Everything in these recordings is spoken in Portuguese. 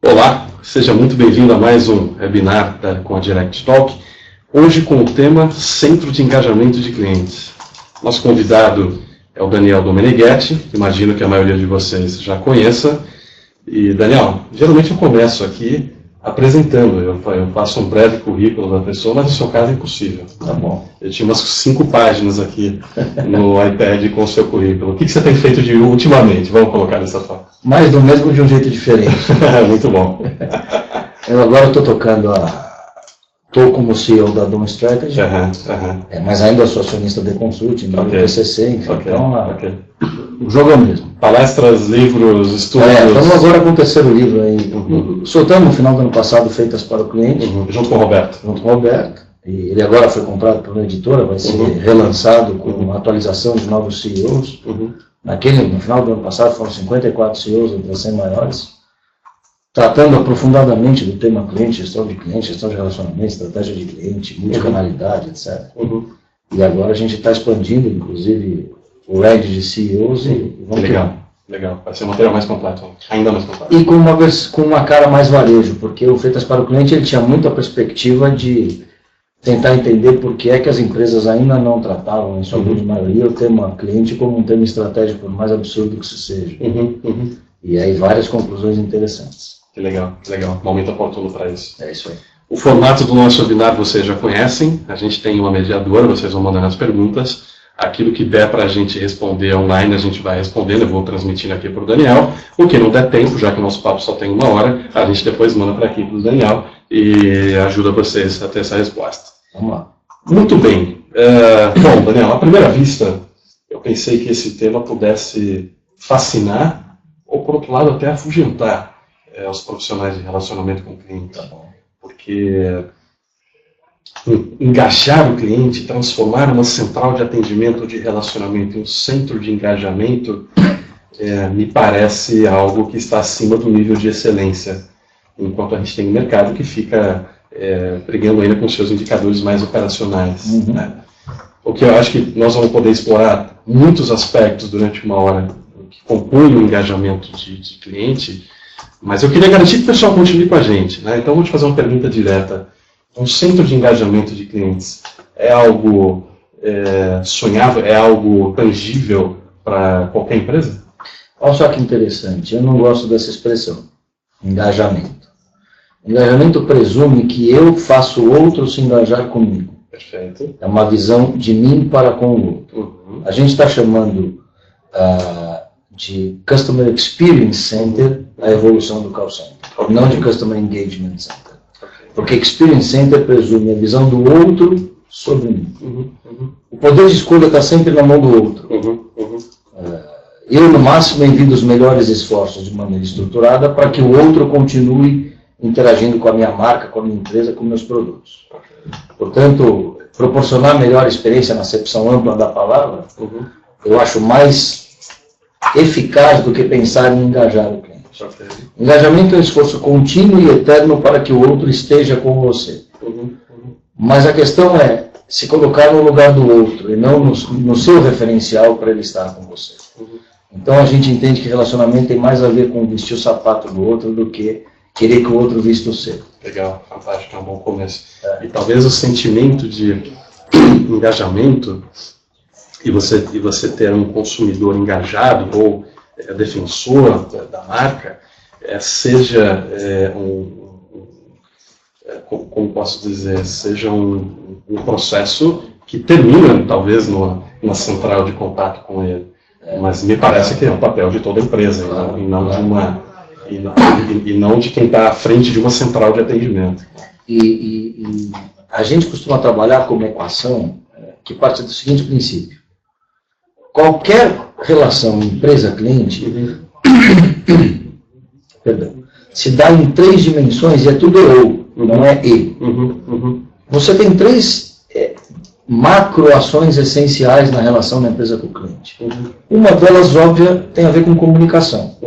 Olá, seja muito bem-vindo a mais um webinar com a Direct Talk, hoje com o tema Centro de Engajamento de Clientes. Nosso convidado é o Daniel Domeneghetti, imagino que a maioria de vocês já conheça. E Daniel, geralmente eu começo aqui apresentando, eu faço um breve currículo da pessoa, mas no seu caso é impossível. Tá bom. Eu tinha umas 5 páginas aqui no iPad com o seu currículo. O que você tem feito de ultimamente? Vamos colocar dessa forma. Mais do mesmo de um jeito diferente. Muito bom. Eu agora estou estou como CEO da Dome Strategy, mas ainda sou acionista de consulting, do PCC, enfim, o jogo é o mesmo. Palestras, livros, estudos... Estamos agora com o 3º livro aí. Soltamos no final do ano passado, Feitas para o Cliente. Junto com o Roberto. Junto com o Roberto. E ele agora foi comprado por uma editora, vai ser relançado com uma atualização de novos CEOs. No final do ano passado foram 54 CEOs entre as 100 maiores, tratando aprofundadamente do tema cliente, gestão de cliente, gestão de relacionamento, estratégia de cliente, multicanalidade, etc. E agora a gente está expandindo, inclusive, o range de CEOs e vamos Legal, vai ser um material mais completo, ainda mais completo. E com uma cara mais varejo, porque o Feitas para o Cliente ele tinha muito a perspectiva de tentar entender por que é que as empresas ainda não tratavam, em sua grande maioria, o tema cliente como um tema estratégico, por mais absurdo que isso seja. E aí várias conclusões interessantes. Que legal. Momento oportuno para isso. É isso aí. O formato do nosso webinar vocês já conhecem, a gente tem uma mediadora, vocês vão mandando as perguntas. Aquilo que der para a gente responder online, a gente vai respondendo, eu vou transmitindo aqui para o Daniel. O que não der tempo, já que o nosso papo só tem 1 hora, a gente depois manda para aqui para o Daniel e ajuda vocês a ter essa resposta. Vamos lá. Muito bem. Bom, Daniel, à primeira vista, eu pensei que esse tema pudesse fascinar, ou por outro lado até afugentar os profissionais de relacionamento com o cliente. Porque engajar o cliente, transformar uma central de atendimento de relacionamento em um centro de engajamento, me parece algo que está acima do nível de excelência, enquanto a gente tem um mercado que fica brigando ainda com seus indicadores mais operacionais. Né? O que eu acho que nós vamos poder explorar muitos aspectos durante 1 hora que compõem o engajamento de cliente, mas eu queria garantir que o pessoal continue com a gente. Né? Então eu vou te fazer uma pergunta direta. Um centro de engajamento de clientes é algo sonhável, é algo tangível para qualquer empresa? Olha só que interessante, eu não gosto dessa expressão, engajamento. Engajamento presume que eu faço o outro se engajar comigo. Perfeito. É uma visão de mim para com o outro. A gente está chamando de Customer Experience Center a evolução do call center, não de Customer Engagement Center. Porque Experience Center presume a visão do outro sobre mim. O poder de escolha está sempre na mão do outro. Eu, no máximo, envio os melhores esforços de maneira estruturada para que o outro continue interagindo com a minha marca, com a minha empresa, com meus produtos. Portanto, proporcionar melhor experiência na acepção ampla da palavra, eu acho mais eficaz do que pensar em engajar o cliente. Engajamento é um esforço contínuo e eterno para que o outro esteja com você. Mas a questão é se colocar no lugar do outro e não no seu referencial para ele estar com você. Então a gente entende que relacionamento tem mais a ver com vestir o sapato do outro do que querer que o outro vista o seu. Legal, fantástico, é um bom começo. E talvez o sentimento de engajamento e você ter um consumidor engajado ou defensor da marca, seja como posso dizer, seja um processo que termina, talvez, numa central de contato com ele. Mas me parece que é o papel de toda empresa, e não de quem está à frente de uma central de atendimento. E a gente costuma trabalhar com uma equação que parte do seguinte princípio. Qualquer relação empresa-cliente se dá em 3 dimensões e é tudo ou, não é e. Você tem 3 macroações essenciais na relação da empresa com o cliente. Uma delas, óbvia, tem a ver com comunicação.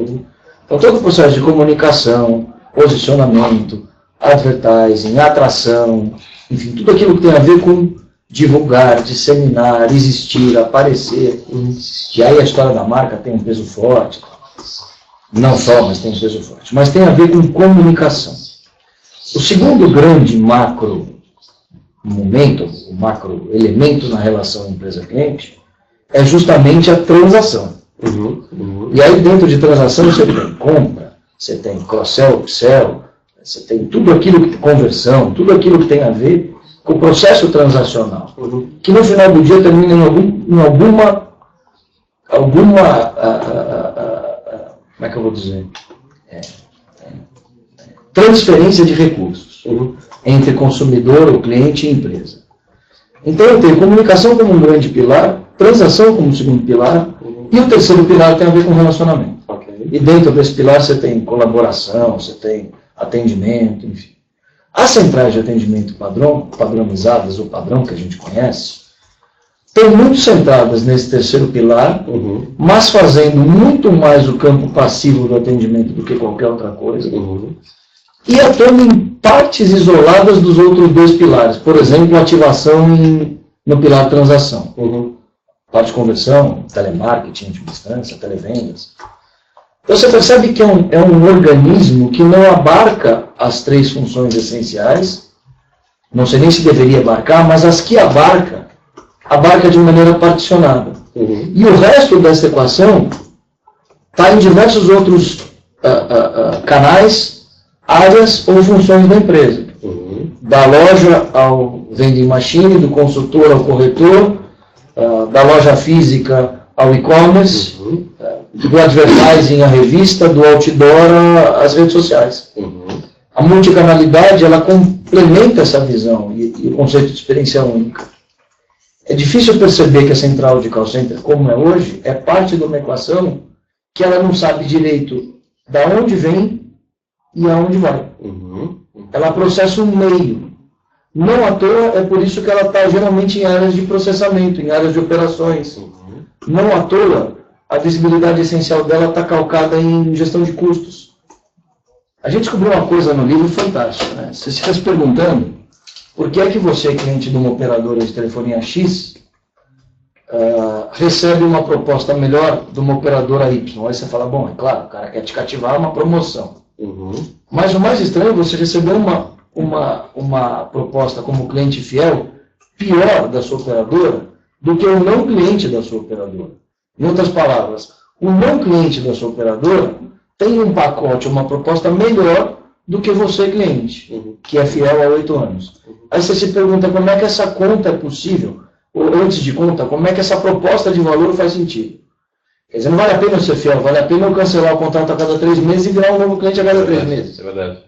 Então, todo o processo de comunicação, posicionamento, advertising, atração, enfim, tudo aquilo que tem a ver com divulgar, disseminar, existir, aparecer. E aí a história da marca tem um peso forte. Não só, mas tem um peso forte. Mas tem a ver com comunicação. O segundo grande macro momento, o macro elemento na relação empresa-cliente, é justamente a transação. E aí dentro de transação você tem compra, você tem cross-sell, upsell, você tem tudo aquilo que conversão, tudo aquilo que tem a ver com o processo transacional, que no final do dia termina em alguma como é que eu vou dizer? Transferência de recursos entre consumidor, o cliente e empresa. Então eu tenho comunicação como um grande pilar, transação como um segundo pilar, e o terceiro pilar tem a ver com relacionamento. E dentro desse pilar você tem colaboração, você tem atendimento, enfim. As centrais de atendimento padronizadas, o padrão que a gente conhece, estão muito centradas nesse terceiro pilar, mas fazendo muito mais o campo passivo do atendimento do que qualquer outra coisa, e atuando em partes isoladas dos outros dois pilares. Por exemplo, ativação no pilar transação. Parte de conversão, telemarketing de distância, televendas. Então você percebe que é um organismo que não abarca as três funções essenciais, não sei nem se deveria abarcar, mas as que abarca de maneira particionada. E o resto dessa equação está em diversos outros canais, áreas ou funções da empresa. Da loja ao vending machine, do consultor ao corretor, da loja física ao e-commerce, do advertising à revista, do outdoor às redes sociais. A multicanalidade, ela complementa essa visão e o conceito de experiência única. É difícil perceber que a central de call center, como é hoje, é parte de uma equação que ela não sabe direito da onde vem e aonde vai. Ela processa um meio. Não à toa, é por isso que ela está geralmente em áreas de processamento, em áreas de operações. Não à toa, a visibilidade essencial dela está calcada em gestão de custos. A gente descobriu uma coisa no livro fantástica, né? Você fica se perguntando por que é que você, cliente de uma operadora de telefonia X, recebe uma proposta melhor de uma operadora Y. Aí você fala, bom, é claro, o cara quer te cativar uma promoção. Mas o mais estranho é você receber uma proposta como cliente fiel pior da sua operadora do que o não cliente da sua operadora. Em outras palavras, o não cliente da sua operadora tem um pacote, uma proposta melhor do que você, cliente, que é fiel há 8 anos. Aí você se pergunta como é que essa conta é possível, ou antes de conta, como é que essa proposta de valor faz sentido. Quer dizer, não vale a pena eu ser fiel, vale a pena eu cancelar o contrato a cada 3 meses e virar um novo cliente a cada 3 meses. É verdade.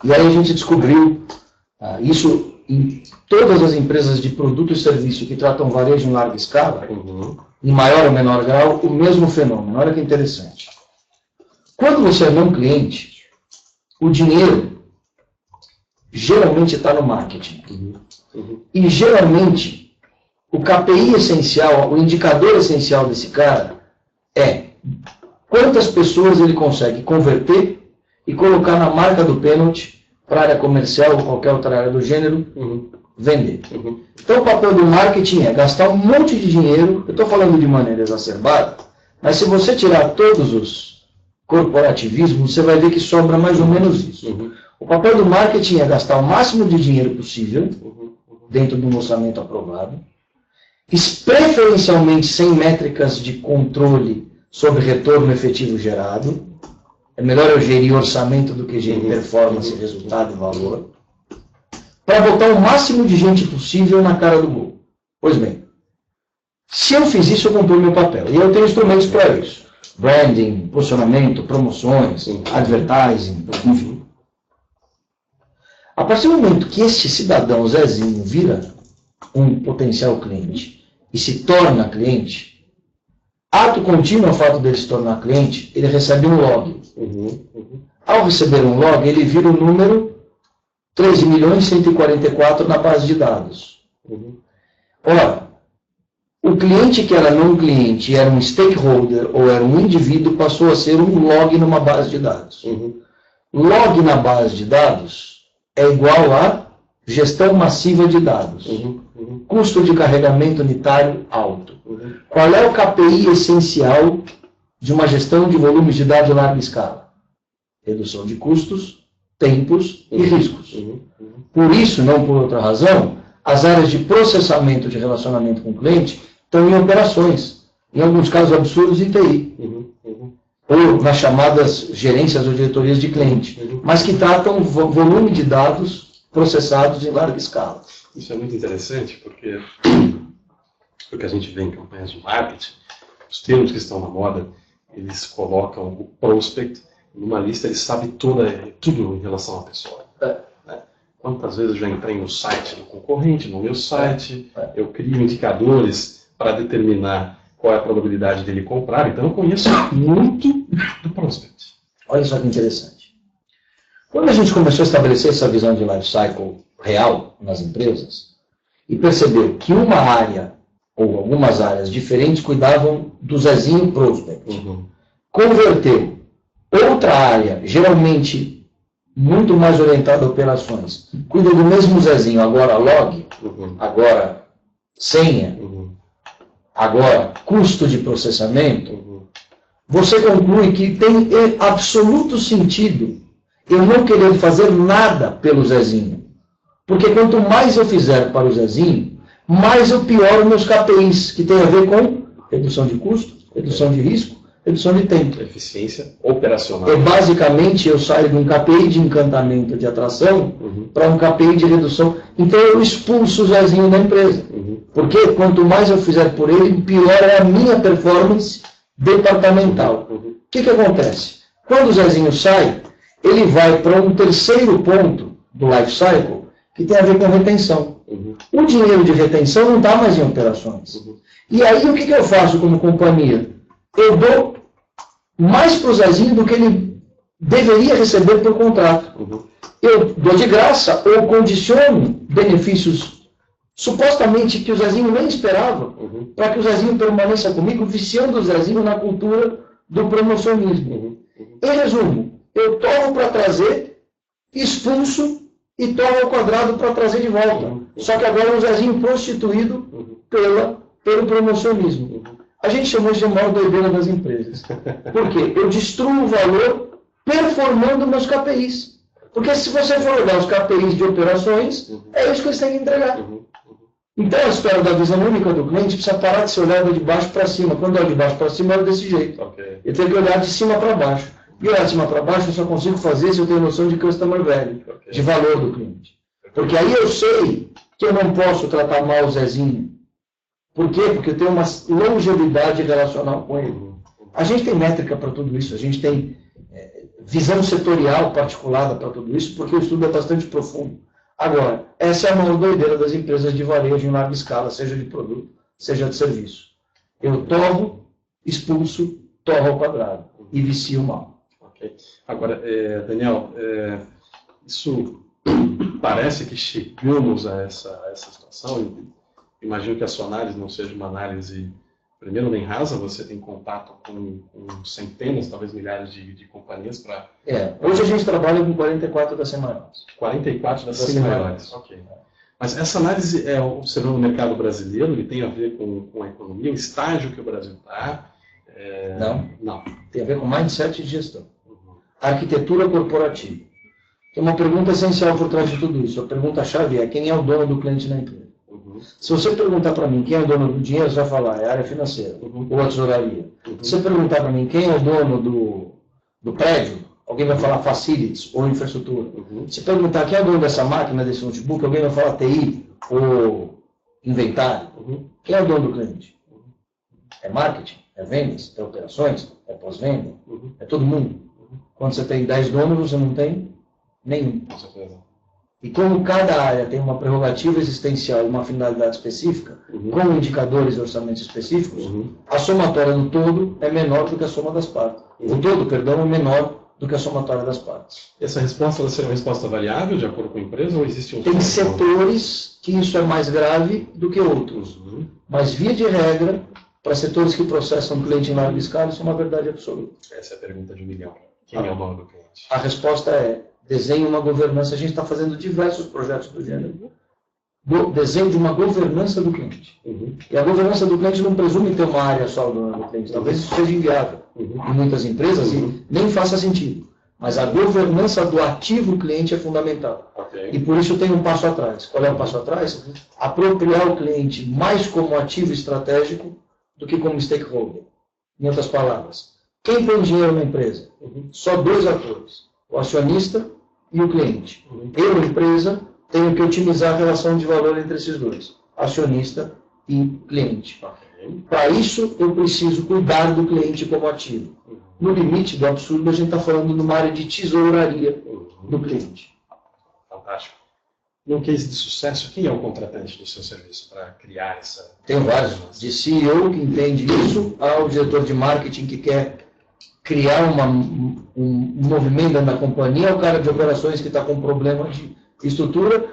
E aí a gente descobriu isso em todas as empresas de produto e serviço que tratam varejo em larga escala, em maior ou menor grau, o mesmo fenômeno. Olha que interessante. Quando você é não cliente, o dinheiro geralmente está no marketing. E geralmente, o KPI essencial, o indicador essencial desse cara é quantas pessoas ele consegue converter e colocar na marca do pênalti para a área comercial ou qualquer outra área do gênero, vender. Então o papel do marketing é gastar um monte de dinheiro, eu estou falando de maneira exacerbada, mas se você tirar todos os corporativismos, você vai ver que sobra mais ou menos isso. O papel do marketing é gastar o máximo de dinheiro possível, dentro de um orçamento aprovado, preferencialmente sem métricas de controle sobre retorno efetivo gerado. É melhor eu gerir orçamento do que gerir performance, resultado e valor, para botar o máximo de gente possível na cara do gol. Pois bem, se eu fiz isso, eu cumpri o meu papel. E eu tenho instrumentos para isso. Branding, posicionamento, promoções, advertising, enfim. A partir do momento que este cidadão Zezinho vira um potencial cliente e se torna cliente, ato contínuo ao fato dele se tornar cliente, ele recebe um log. Ao receber um log, ele vira o número 13.144 na base de dados. Ora, o cliente que era não cliente, era um stakeholder ou era um indivíduo, passou a ser um log numa base de dados. Log na base de dados é igual a gestão massiva de dados. Custo de carregamento unitário alto. Qual é o KPI essencial de uma gestão de volumes de dados em larga escala? Redução de custos, tempos e riscos. Por isso, não por outra razão, as áreas de processamento de relacionamento com o cliente estão em operações, em alguns casos absurdos em TI, ou nas chamadas gerências ou diretorias de cliente, mas que tratam volume de dados processados em larga escala. Isso é muito interessante, porque a gente vê em campanhas de marketing, os termos que estão na moda, eles colocam o prospect numa lista, ele sabe tudo em relação à pessoa. Né? Quantas vezes eu já entrei no site do concorrente, no meu site, eu crio indicadores para determinar qual é a probabilidade dele comprar, então eu conheço muito do prospect. Olha só que interessante. Quando a gente começou a estabelecer essa visão de life cycle real nas empresas, e percebeu que uma área, ou algumas áreas diferentes, cuidavam do Zezinho prospect, converteu outra área, geralmente muito mais orientada a operações, cuida do mesmo Zezinho, agora log, agora senha, agora custo de processamento, você conclui que tem absoluto sentido eu não querer fazer nada pelo Zezinho. Porque quanto mais eu fizer para o Zezinho, mais eu pioro meus KPIs, que tem a ver com redução de custo, redução de risco, redução de tempo. Eficiência operacional. E basicamente eu saio de um KPI de encantamento, de atração, para um KPI de redução. Então eu expulso o Zezinho da empresa. Porque quanto mais eu fizer por ele, pior é a minha performance departamental. O que acontece? Quando o Zezinho sai, ele vai para um terceiro ponto do life cycle, que tem a ver com retenção. O dinheiro de retenção não está mais em operações. E aí o que eu faço como companhia? Eu dou mais para o Zezinho do que ele deveria receber por contrato. Eu dou de graça ou condiciono benefícios supostamente que o Zezinho nem esperava, para que o Zezinho permaneça comigo, viciando o Zezinho na cultura do promocionismo. Em resumo, eu tomo para trazer, expulso e tomo ao quadrado para trazer de volta. Só que agora é um Zezinho prostituído pelo promocionismo. A gente chamou isso de maior doideira das empresas. Por quê? Eu destruo o valor performando meus KPIs. Porque se você for olhar os KPIs de operações, é isso que eles têm que entregar. Então a história da visão única do cliente precisa parar de ser olhada de baixo para cima. Quando eu olho de baixo para cima, eu olho desse jeito. Eu tenho que olhar de cima para baixo. E olhar de cima para baixo eu só consigo fazer se eu tenho noção de customer value, de valor do cliente. Porque aí eu sei que eu não posso tratar mal o Zezinho. Por quê? Porque eu tenho uma longevidade relacional com ele. A gente tem métrica para tudo isso, a gente tem visão setorial particulada para tudo isso, porque o estudo é bastante profundo. Agora, essa é a maior doideira das empresas de varejo em larga escala, seja de produto, seja de serviço. Eu torro, expulso, torro ao quadrado e vicio mal. Okay. Agora, Daniel, isso parece que chegamos a essa situação. Imagino que a sua análise não seja uma análise, primeiro, nem rasa, você tem contato com centenas, talvez milhares de companhias para... Hoje a gente trabalha com 44 das semanas. 44 das 100 maiores. Ok. Mas essa análise observando o mercado brasileiro, ele tem a ver com a economia, o estágio que o Brasil está? Não. Tem a ver com mindset de gestão. Arquitetura corporativa. Tem uma pergunta essencial por trás de tudo isso. A pergunta-chave é: quem é o dono do cliente na empresa? Se você perguntar para mim quem é o dono do dinheiro, você vai falar, é a área financeira, ou a tesouraria. Se você perguntar para mim quem é o dono do prédio, alguém vai falar facilities ou infraestrutura. Se perguntar quem é o dono dessa máquina, desse notebook, alguém vai falar TI ou inventário. Quem é o dono do cliente? É marketing? É vendas? É operações? É pós-venda? É todo mundo. Quando você tem 10 donos, você não tem nenhum. Com certeza. E como cada área tem uma prerrogativa existencial e uma finalidade específica, com indicadores e orçamentos específicos, a somatória do todo é menor do que a soma das partes. O todo, perdão, é menor do que a somatória das partes. Essa resposta vai ser uma resposta variável de acordo com a empresa ou existe um... Tem setores que isso é mais grave do que outros. Mas, via de regra, para setores que processam cliente em larga escala, isso é uma verdade absoluta. Essa é a pergunta de 1 milhão. Quem é o dono do cliente? A resposta é: desenhe uma governança. A gente está fazendo diversos projetos do gênero. do desenho de uma governança do cliente. E a governança do cliente não presume ter uma área só do cliente. Talvez isso seja inviável em muitas empresas e nem faça sentido. Mas a governança do ativo cliente é fundamental. E por isso tem um passo atrás. Qual é o passo atrás? Apropriar o cliente mais como ativo estratégico do que como stakeholder. Em outras palavras, quem põe dinheiro na empresa? Só dois atores, o acionista e o cliente. Eu, empresa, tenho que otimizar a relação de valor entre esses dois, acionista e cliente. Para isso, eu preciso cuidar do cliente como ativo. No limite do absurdo, a gente está falando numa área de tesouraria do cliente. Fantástico. Num case de sucesso, quem é o contratante do seu serviço para criar essa... Tem vários. De CEO que entende isso, ao diretor de marketing que quer criar um movimento na companhia, ao cara de operações que está com problema de estrutura,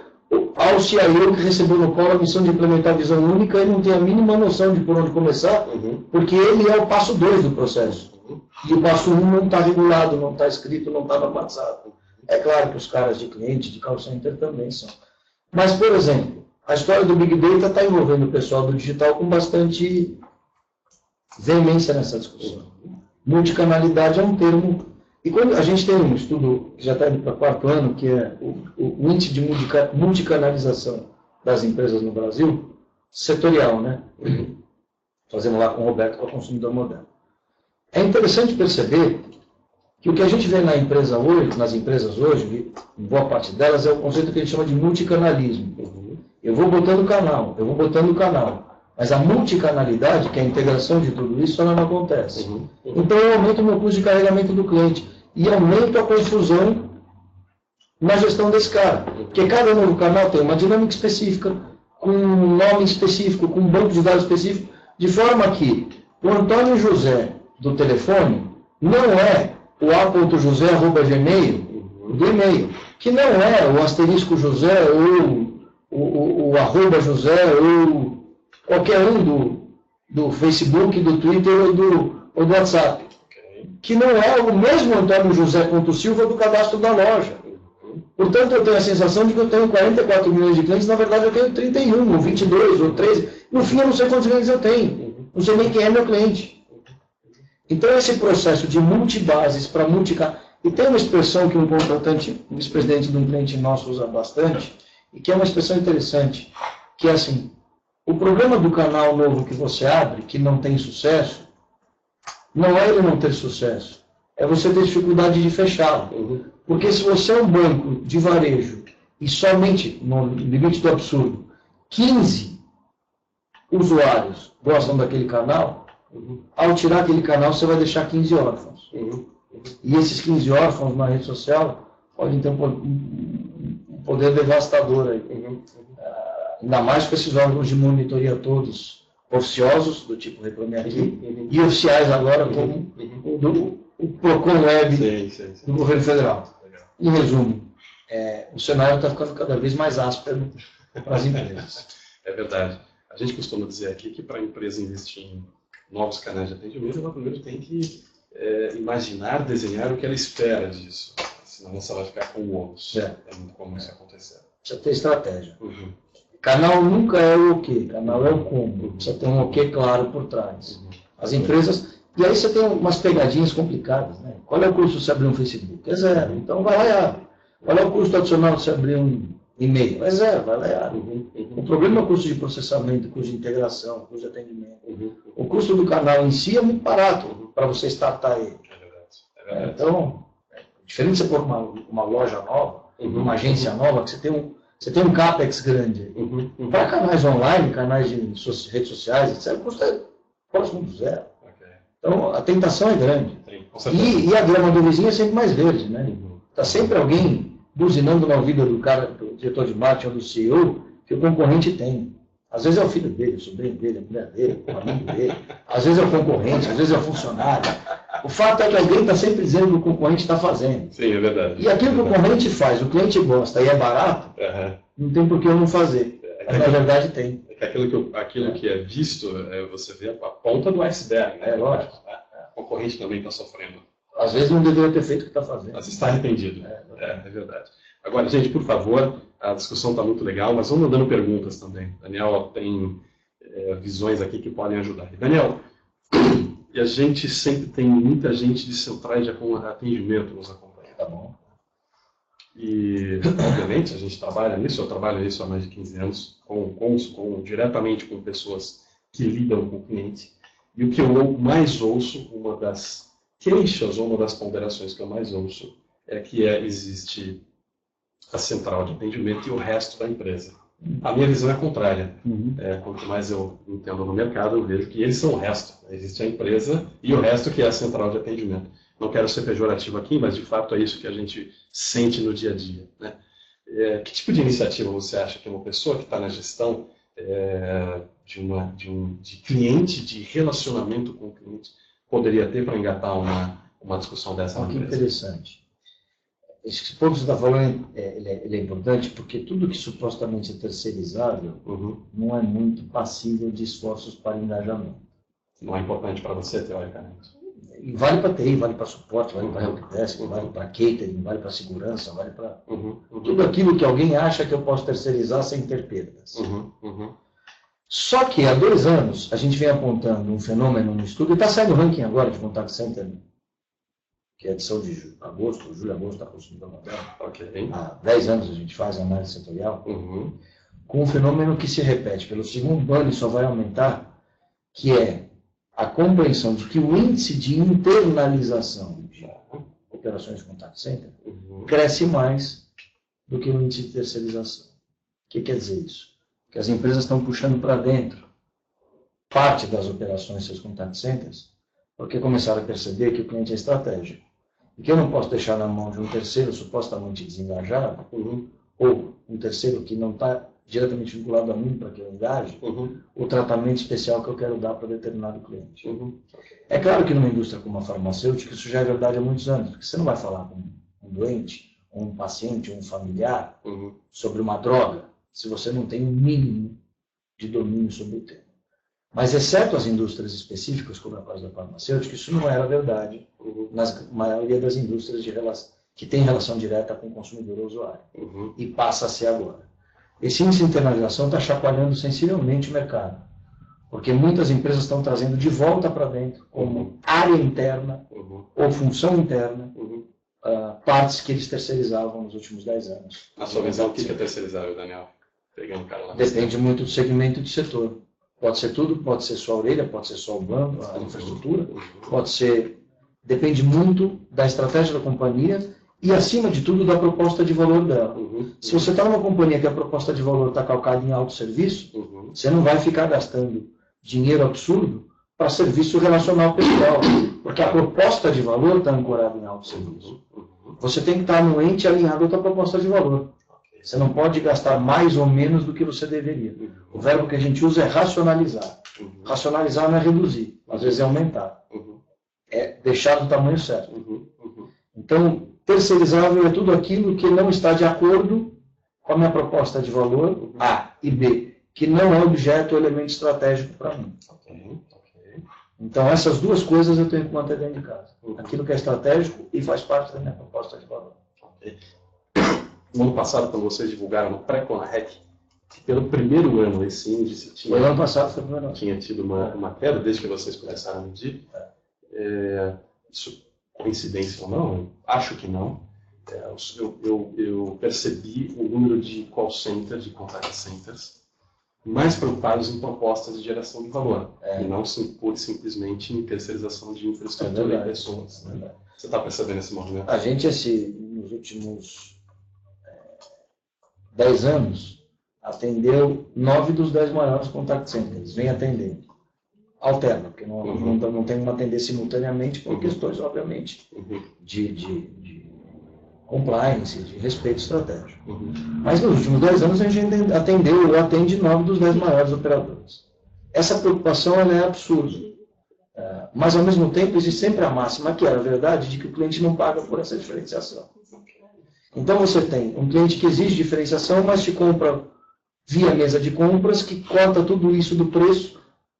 ao CIO que recebeu no colo a missão de implementar a visão única e não tem a mínima noção de por onde começar, porque ele é o passo 2 do processo. E o passo 1 não está regulado, não está escrito, não está normatizado. É claro que os caras de cliente, de call center também são. Mas, por exemplo, a história do Big Data está envolvendo o pessoal do digital com bastante veemência nessa discussão. Multicanalidade é um termo. E quando a gente tem um estudo que já está indo para o 4º ano, que é o índice de multicanalização das empresas no Brasil, setorial, né? Fazendo lá com o Roberto, com o consumidor moderno. É interessante perceber que o que a gente vê na empresa hoje, nas empresas hoje, em boa parte delas, é o conceito que a gente chama de multicanalismo. Eu vou botando canal, mas a multicanalidade, que é a integração de tudo isso, ela não acontece. Então eu aumento o meu custo de carregamento do cliente e aumento a confusão na gestão desse cara. Porque cada novo canal tem uma dinâmica específica, com um nome específico, com um banco de dados específico, de forma que o Antônio José do telefone não é o a.josé@gmail do e-mail, que não é o asterisco José ou o arroba José ou qualquer um do Facebook, do Twitter ou do WhatsApp, que não é o mesmo Antônio José.Silva do cadastro da loja. Portanto, eu tenho a sensação de que eu tenho 44 milhões de clientes, na verdade eu tenho 31, ou 22, ou 13, no fim eu não sei quantos clientes eu tenho, não sei nem quem é meu cliente. Então, esse processo de multibases para e tem uma expressão que um contratante, um vice-presidente de um cliente nosso usa bastante, e que é uma expressão interessante, que é assim, o problema do canal novo que você abre, que não tem sucesso, não é ele não ter sucesso, é você ter dificuldade de fechá-lo. Porque se você é um banco de varejo e somente, no limite do absurdo, 15 usuários gostam daquele canal, ao tirar aquele canal, você vai deixar 15 órfãos. E esses 15 órfãos na rede social podem ter um poder devastador aí. Ainda mais com esses órgãos de monitoria todos oficiosos, do tipo Reclame Aqui, e oficiais agora, como o Procon Web do governo federal. Em resumo, o cenário está ficando cada vez mais áspero para as empresas. É verdade. A gente costuma dizer aqui que para a empresa investir em novos canais de atendimento, ela primeiro tem que imaginar, desenhar o que ela espera disso. Senão você vai ficar com ovos. É muito comum isso acontecer. Precisa ter estratégia. Canal nunca é o quê? Canal é o como. Precisa ter um o quê claro por trás. As empresas... E aí você tem umas pegadinhas complicadas, né? Qual é o custo de você abrir um Facebook? É 0. Então vai lá e abre. Qual é o custo adicional de você abrir um e-mail? É 0, vai lá e abre. O problema é o custo de processamento, o custo de integração, o custo de atendimento. O custo do canal em si é muito barato para você startar ele. É verdade. Então, diferente de você pôr uma loja nova, uma agência nova, que você tem um CAPEX grande. Para canais online, canais de redes sociais, etc., o custo é próximo do 0. Então, a tentação é grande. E a grama do vizinho é sempre mais verde, né? Está sempre alguém buzinando na vida do cara, do diretor de marketing ou do CEO, que o concorrente tem. Às vezes é o filho dele, o sobrinho dele, a mulher dele, o amigo dele. Às vezes é o concorrente, às vezes é o funcionário. O fato é que alguém está sempre dizendo o que o concorrente está fazendo. Sim, é verdade. E aquilo que o concorrente faz, o cliente gosta e é barato, não tem por que eu não fazer. Mas na verdade tem. Aquilo que é visto, você vê a ponta do iceberg. Né? É lógico. O concorrente também está sofrendo. Às vezes não deveria ter feito o que está fazendo. Mas está arrependido. É verdade. Agora, gente, por favor, A discussão está muito legal, mas vamos mandando perguntas também. Daniel tem visões aqui que podem ajudar. Daniel, e a gente sempre tem muita gente de centrais de atendimento nos acompanhando. Tá bom. E, obviamente, a gente trabalha nisso, eu trabalho nisso há mais de 15 anos, diretamente com pessoas que lidam com o cliente. E o que eu mais ouço, uma das queixas ou uma das ponderações que eu mais ouço, é que existe a central de atendimento e o resto da empresa. A minha visão é contrária. Quanto mais eu entendo no mercado, eu vejo que eles são o resto. Existe a empresa e o resto que é a central de atendimento. Não quero ser pejorativo aqui, mas de fato é isso que a gente sente no dia a dia, né? Que tipo de iniciativa você acha que uma pessoa que está na gestão de cliente, de relacionamento com o cliente, poderia ter para engatar uma discussão dessa na Que empresa? interessante. Esse ponto que você está falando ele é importante porque tudo que supostamente é terceirizável não é muito passível de esforços para engajamento. Não é importante para você, teoricamente. E vale para TI, vale para suporte, vale para helpdesk, vale para catering, vale para segurança, vale para tudo aquilo que alguém acha que eu posso terceirizar sem ter perdas. Só que há 2 anos a gente vem apontando um fenômeno no estudo, e está saindo o ranking agora de contact center, que é a edição de julho, agosto, está consumindo moderno. Há 10 anos a gente faz análise setorial, com um fenômeno que se repete pelo segundo ano e só vai aumentar, que é a compreensão de que o índice de internalização de operações de contact center cresce mais do que o índice de terceirização. O que quer dizer isso? Que as empresas estão puxando para dentro parte das operações de seus contact centers, porque começaram a perceber que o cliente é estratégico. E que eu não posso deixar na mão de um terceiro supostamente desengajado, ou um terceiro que não está diretamente vinculado a mim para que eu engaje, o tratamento especial que eu quero dar para determinado cliente. É claro que numa indústria como a farmacêutica, isso já é verdade há muitos anos, porque você não vai falar com um doente, ou um paciente, ou um familiar, sobre uma droga, se você não tem um mínimo de domínio sobre o tema. Mas, exceto as indústrias específicas, como é o caso da farmacêutica, isso não era verdade na maioria das indústrias que tem relação direta com o consumidor ou usuário. E passa a ser agora. Esse índice de internalização está chacoalhando sensivelmente o mercado, porque muitas empresas estão trazendo de volta para dentro, como área interna ou função interna, partes que eles terceirizavam nos últimos 10 anos. A sua visão, o que é terceirizável, Daniel? Pegando o cara lá. Depende muito do segmento de setor. Pode ser tudo, pode ser só a orelha, pode ser só o banco, a infraestrutura, pode ser... Depende muito da estratégia da companhia e, acima de tudo, da proposta de valor dela. Se você está numa companhia que a proposta de valor está calcada em autosserviço, você não vai ficar gastando dinheiro absurdo para serviço relacional pessoal, porque a proposta de valor está ancorada em autosserviço. Você tem que estar anuente e alinhado com a proposta de valor. Você não pode gastar mais ou menos do que você deveria. O verbo que a gente usa é racionalizar. Racionalizar não é reduzir, às vezes é aumentar. É deixar do tamanho certo. Então, terceirizável é tudo aquilo que não está de acordo com a minha proposta de valor, A e B, que não é objeto ou elemento estratégico para mim. Então, essas duas coisas eu tenho que manter dentro de casa. Aquilo que é estratégico e faz parte da minha proposta de valor. No ano passado, quando vocês divulgaram no pré-Conrec, que pelo primeiro ano esse índice Foi ano passado, foi o primeiro ano. tinha tido uma queda desde que vocês começaram a medir. Isso, coincidência ou não? Acho que não. Eu percebi o número de call centers, de contact centers, mais preocupados em propostas de geração de valor, e não simplesmente em terceirização de infraestrutura e pessoas. Né? Você está percebendo esse movimento? A gente, nos últimos 10 anos, atendeu 9 dos 10 maiores contact centers, vem atendendo. Alterna, porque não tem como atender simultaneamente por questões, obviamente, de compliance, de respeito estratégico. Mas nos últimos 10 anos a gente atendeu ou atende 9 dos 10 maiores operadores. Essa preocupação ela é absurda. Mas, ao mesmo tempo, existe sempre a máxima, que era a verdade, de que o cliente não paga por essa diferenciação. Então você tem um cliente que exige diferenciação, mas te compra via mesa de compras, que corta tudo isso do preço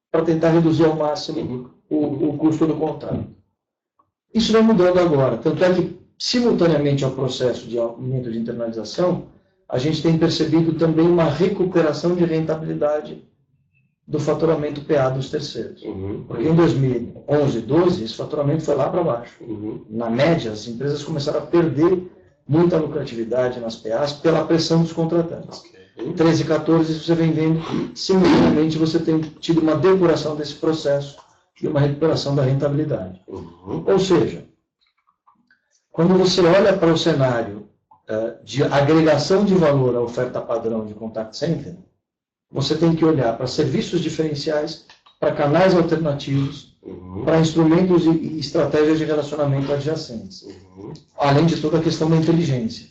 para tentar reduzir ao máximo o custo do contrato. Isso vem mudando agora. Tanto é que, simultaneamente ao processo de aumento de internalização, a gente tem percebido também uma recuperação de rentabilidade do faturamento PA dos terceiros. Porque em 2011, 2012, esse faturamento foi lá para baixo. Na média, as empresas começaram a perder muita lucratividade nas PAs pela pressão dos contratantes. 13 e 14, você vem vendo que, simultaneamente, você tem tido uma depuração desse processo e uma recuperação da rentabilidade. Ou seja, quando você olha para o cenário de agregação de valor à oferta padrão de contact center, você tem que olhar para serviços diferenciais, para canais alternativos, para instrumentos e estratégias de relacionamento adjacentes. Além de toda a questão da inteligência.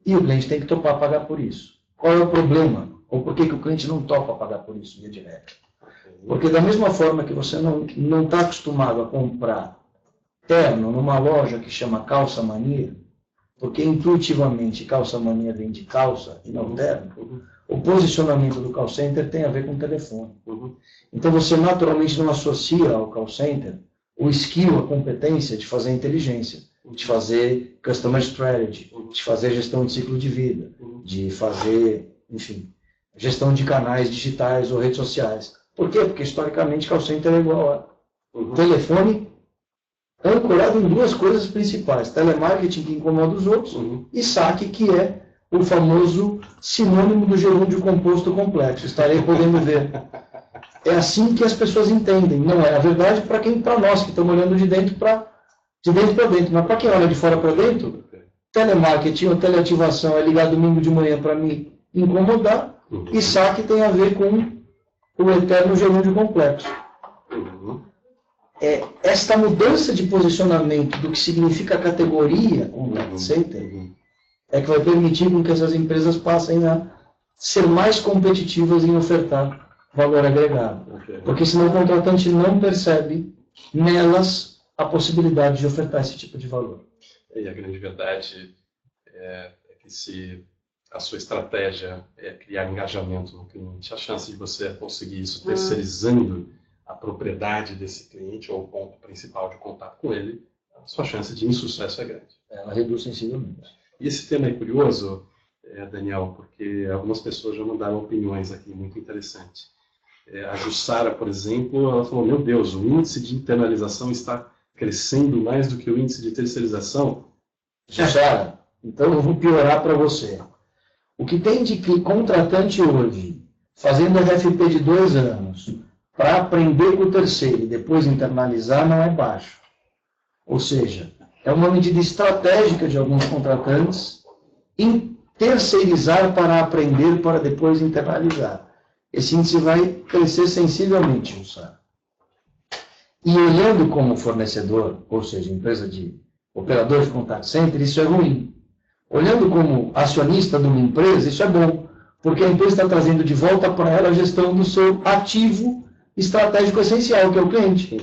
E o cliente tem que topar pagar por isso. Qual é o problema? Ou por que o cliente não topa pagar por isso, via de regra? Porque da mesma forma que você não está acostumado a comprar terno numa loja que chama Calça Mania, porque intuitivamente Calça Mania vem de calça e não terno, o posicionamento do call center tem a ver com o telefone. Então você naturalmente não associa ao call center o skill, a competência de fazer inteligência, de fazer customer strategy, de fazer gestão de ciclo de vida, de fazer, enfim, gestão de canais digitais ou redes sociais. Por quê? Porque historicamente call center é igual a telefone ancorado em duas coisas principais: telemarketing, que incomoda os outros, e saque, que é o famoso sinônimo do gerúndio composto complexo. Estarei podendo ver. É assim que as pessoas entendem. Não é a verdade para nós que estamos olhando de dentro para dentro. Mas para quem olha de fora para dentro, telemarketing ou teleativação é ligar domingo de manhã para me incomodar, e saque tem a ver com o eterno gerúndio complexo. Esta mudança de posicionamento do que significa a categoria contact center é que vai permitir com que essas empresas passem a ser mais competitivas em ofertar valor agregado. Porque senão o contratante não percebe nelas a possibilidade de ofertar esse tipo de valor. E a grande verdade é que se a sua estratégia é criar engajamento no cliente, a chance de você conseguir isso terceirizando a propriedade desse cliente ou o ponto principal de contato com ele, a sua chance de insucesso é grande. Ela reduz sensivelmente. E esse tema é curioso, Daniel, porque algumas pessoas já mandaram opiniões aqui muito interessantes. A Jussara, por exemplo, ela falou: meu Deus, o índice de internalização está crescendo mais do que o índice de terceirização. Jussara, então eu vou piorar para você. O que tem de contratante hoje, fazendo RFP de 2 anos, para aprender com o terceiro e depois internalizar, não é baixo. Ou seja, é uma medida estratégica de alguns contratantes em terceirizar para aprender, para depois internalizar. Esse índice vai crescer sensivelmente, Jussara. E olhando como fornecedor, ou seja, empresa de operador de contact center, isso é ruim. Olhando como acionista de uma empresa, isso é bom, porque a empresa está trazendo de volta para ela a gestão do seu ativo estratégico essencial, que é o cliente.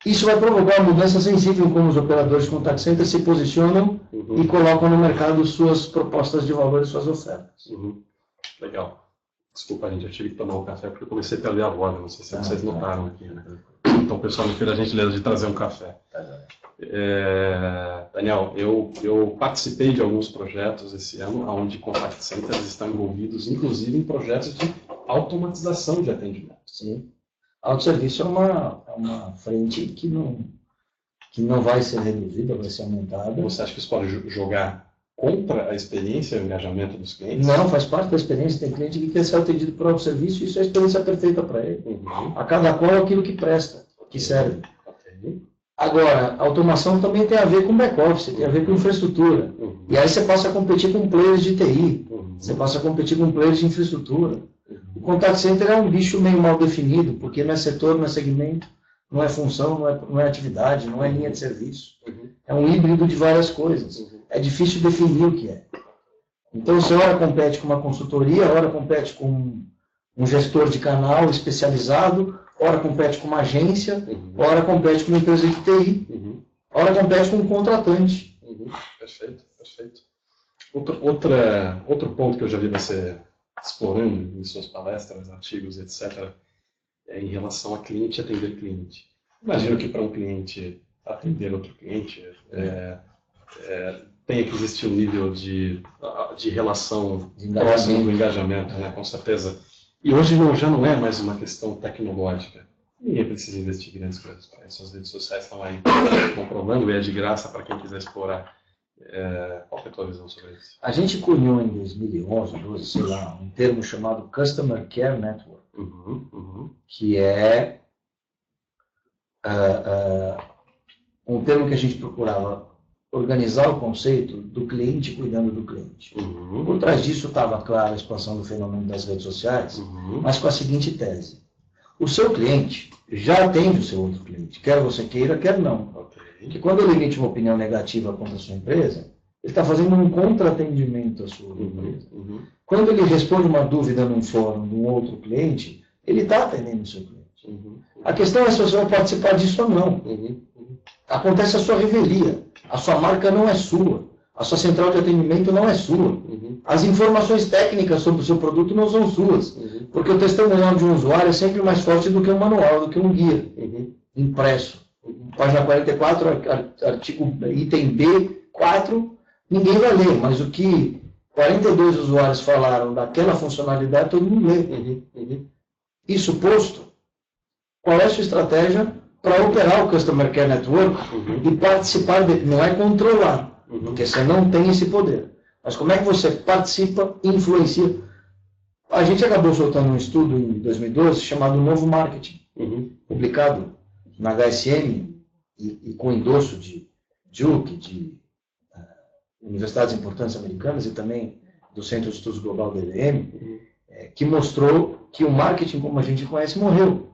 Isso vai provocar uma mudança sensível em como os operadores de contact center se posicionam e colocam no mercado suas propostas de valor e suas ofertas. Legal. Desculpa, gente, eu tive que tomar um café porque eu comecei a perder a voz, não sei se vocês notaram aqui, né? Então o pessoal me fez a gentileza de trazer um café. Daniel, eu participei de alguns projetos esse ano, onde contact centers estão envolvidos, inclusive, em projetos de automatização de atendimento. Sim. Autosserviço é uma frente que não vai ser reduzida, vai ser aumentada. Você acha que isso pode jogar contra a experiência e o engajamento dos clientes? Não, faz parte da experiência. Tem cliente que quer ser atendido por autosserviço e isso é a experiência perfeita para ele. A cada qual aquilo que presta, que serve. Agora, a automação também tem a ver com back-office, tem a ver com infraestrutura. E aí você passa a competir com players de TI, você passa a competir com players de infraestrutura. O contact center é um bicho meio mal definido, porque não é setor, não é segmento, não é função, não é atividade, não é linha de serviço. É um híbrido de várias coisas. É difícil definir o que é. Então, você ora compete com uma consultoria, ora compete com um gestor de canal especializado, ora compete com uma agência, ora compete com uma empresa de TI, ora compete com um contratante. Perfeito, perfeito. Outro ponto que eu já vi você explorando em suas palestras, artigos, etc., é em relação a cliente e atender cliente. Imagino que para um cliente atender outro cliente, tem que existir um nível de relação De próximo do engajamento, né, com certeza. E hoje já não é mais uma questão tecnológica. Ninguém precisa investir grandes coisas para isso. As redes sociais estão aí comprovando e é de graça para quem quiser explorar. Qual é a tua visão sobre isso? A gente cunhou em 2011, 12, sei lá, um termo chamado Customer Care Network, que é um termo que a gente procurava organizar o conceito do cliente cuidando do cliente. Por trás disso estava, claro, a expansão do fenômeno das redes sociais, mas com a seguinte tese: o seu cliente já atende o seu outro cliente, quer você queira, quer não. Porque quando ele emite uma opinião negativa contra a sua empresa, ele está fazendo um contra-atendimento à sua empresa. Quando ele responde uma dúvida num fórum de um outro cliente, ele está atendendo o seu cliente. A questão é se você vai participar disso ou não. Acontece a sua revelia. A sua marca não é sua. A sua central de atendimento não é sua. As informações técnicas sobre o seu produto não são suas. Porque o testemunhal de um usuário é sempre mais forte do que um manual, do que um guia impresso. Página 44, artigo item B4, ninguém vai ler, mas o que 42 usuários falaram daquela funcionalidade, todo mundo lê. Isso posto, qual é a sua estratégia para operar o Customer Care Network e participar dele? Não é controlar, porque você não tem esse poder. Mas como é que você participa e influencia? A gente acabou soltando um estudo em 2012 chamado Novo Marketing, publicado na HSM e com endosso de Duke, de universidades importantes americanas e também do Centro de Estudos Global da IBM, que mostrou que o marketing como a gente conhece morreu.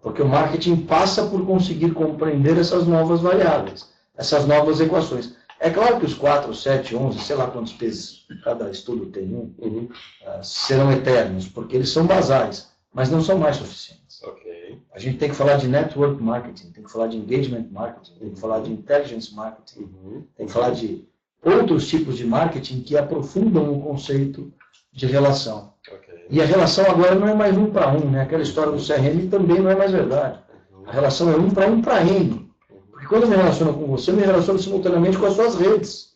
Porque o marketing passa por conseguir compreender essas novas variáveis, essas novas equações. É claro que os 4, 7, 11, sei lá quantos pesos cada estudo tem serão eternos, porque eles são basais, mas não são mais suficientes. A gente tem que falar de network marketing, tem que falar de engagement marketing, tem que falar de intelligence marketing, tem que falar de outros tipos de marketing que aprofundam o conceito de relação. E a relação agora não é mais 1 para 1, né? Aquela história do CRM também não é mais verdade. A relação é 1 para N. Porque quando eu me relaciono com você, eu me relaciono simultaneamente com as suas redes.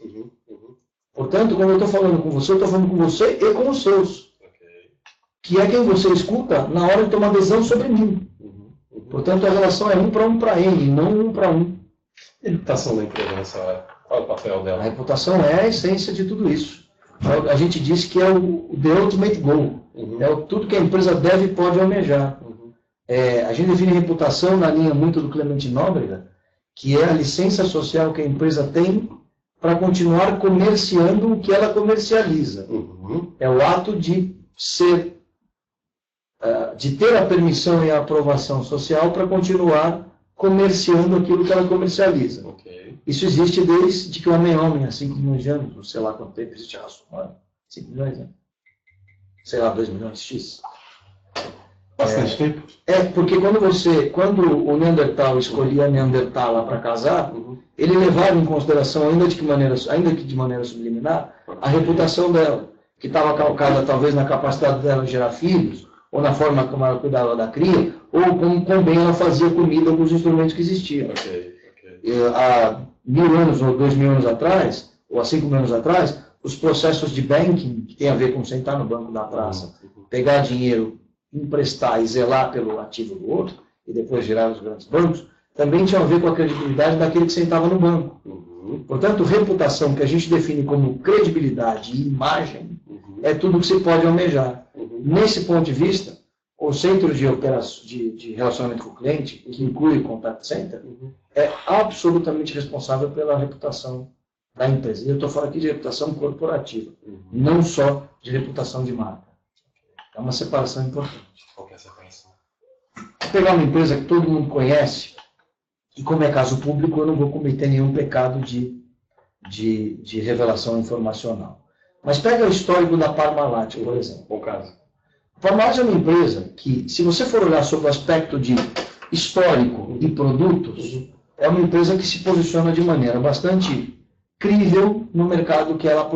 Portanto, quando eu estou falando com você, eu estou falando com você e com os seus. Que é quem você escuta na hora de tomar decisão sobre mim. Portanto, a relação é 1 para N, não 1 para 1. E a reputação da empresa nessa hora? Qual é o papel dela? A reputação é a essência de tudo isso. A gente disse que é o the ultimate goal. É tudo que a empresa deve e pode almejar. A gente define reputação na linha muito do Clemente Nóbrega, que é a licença social que a empresa tem para continuar comerciando o que ela comercializa. É o ato de de ter a permissão e a aprovação social para continuar comerciando aquilo que ela comercializa. Isso existe desde que o homem é homem, há 5 milhões de anos, ou sei lá quanto tempo existe a raça humana. 5 milhões, né? Sei lá, 2 milhões X. Bastante tempo. Porque quando o Neandertal escolhia a Neandertala para casar, ele levava em consideração, ainda que de maneira subliminar, a reputação dela, que estava calcada talvez na capacidade dela de gerar filhos, ou na forma como ela cuidava da cria, ou como bem ela fazia comida com os instrumentos que existiam. Há 1000 anos, ou 2000 anos atrás, ou há 5 mil anos atrás, os processos de banking, que tem a ver com sentar no banco da praça, pegar dinheiro, emprestar e zelar pelo ativo do outro, e depois gerar os grandes bancos, também tinham a ver com a credibilidade daquele que sentava no banco. Portanto, reputação, que a gente define como credibilidade e imagem, é tudo que se pode almejar. Nesse ponto de vista, o centro de relacionamento com o cliente, que inclui o contact center, é absolutamente responsável pela reputação da empresa. E eu estou falando aqui de reputação corporativa, não só de reputação de marca. É uma separação importante. Qual que é a separação? Pegar uma empresa que todo mundo conhece, e como é caso público, eu não vou cometer nenhum pecado de revelação informacional. Mas pega o histórico da Parmalat, por exemplo. Bom caso. A Parmalat é uma empresa que, se você for olhar sobre o aspecto de histórico e produtos, é uma empresa que se posiciona de maneira bastante crível no mercado que ela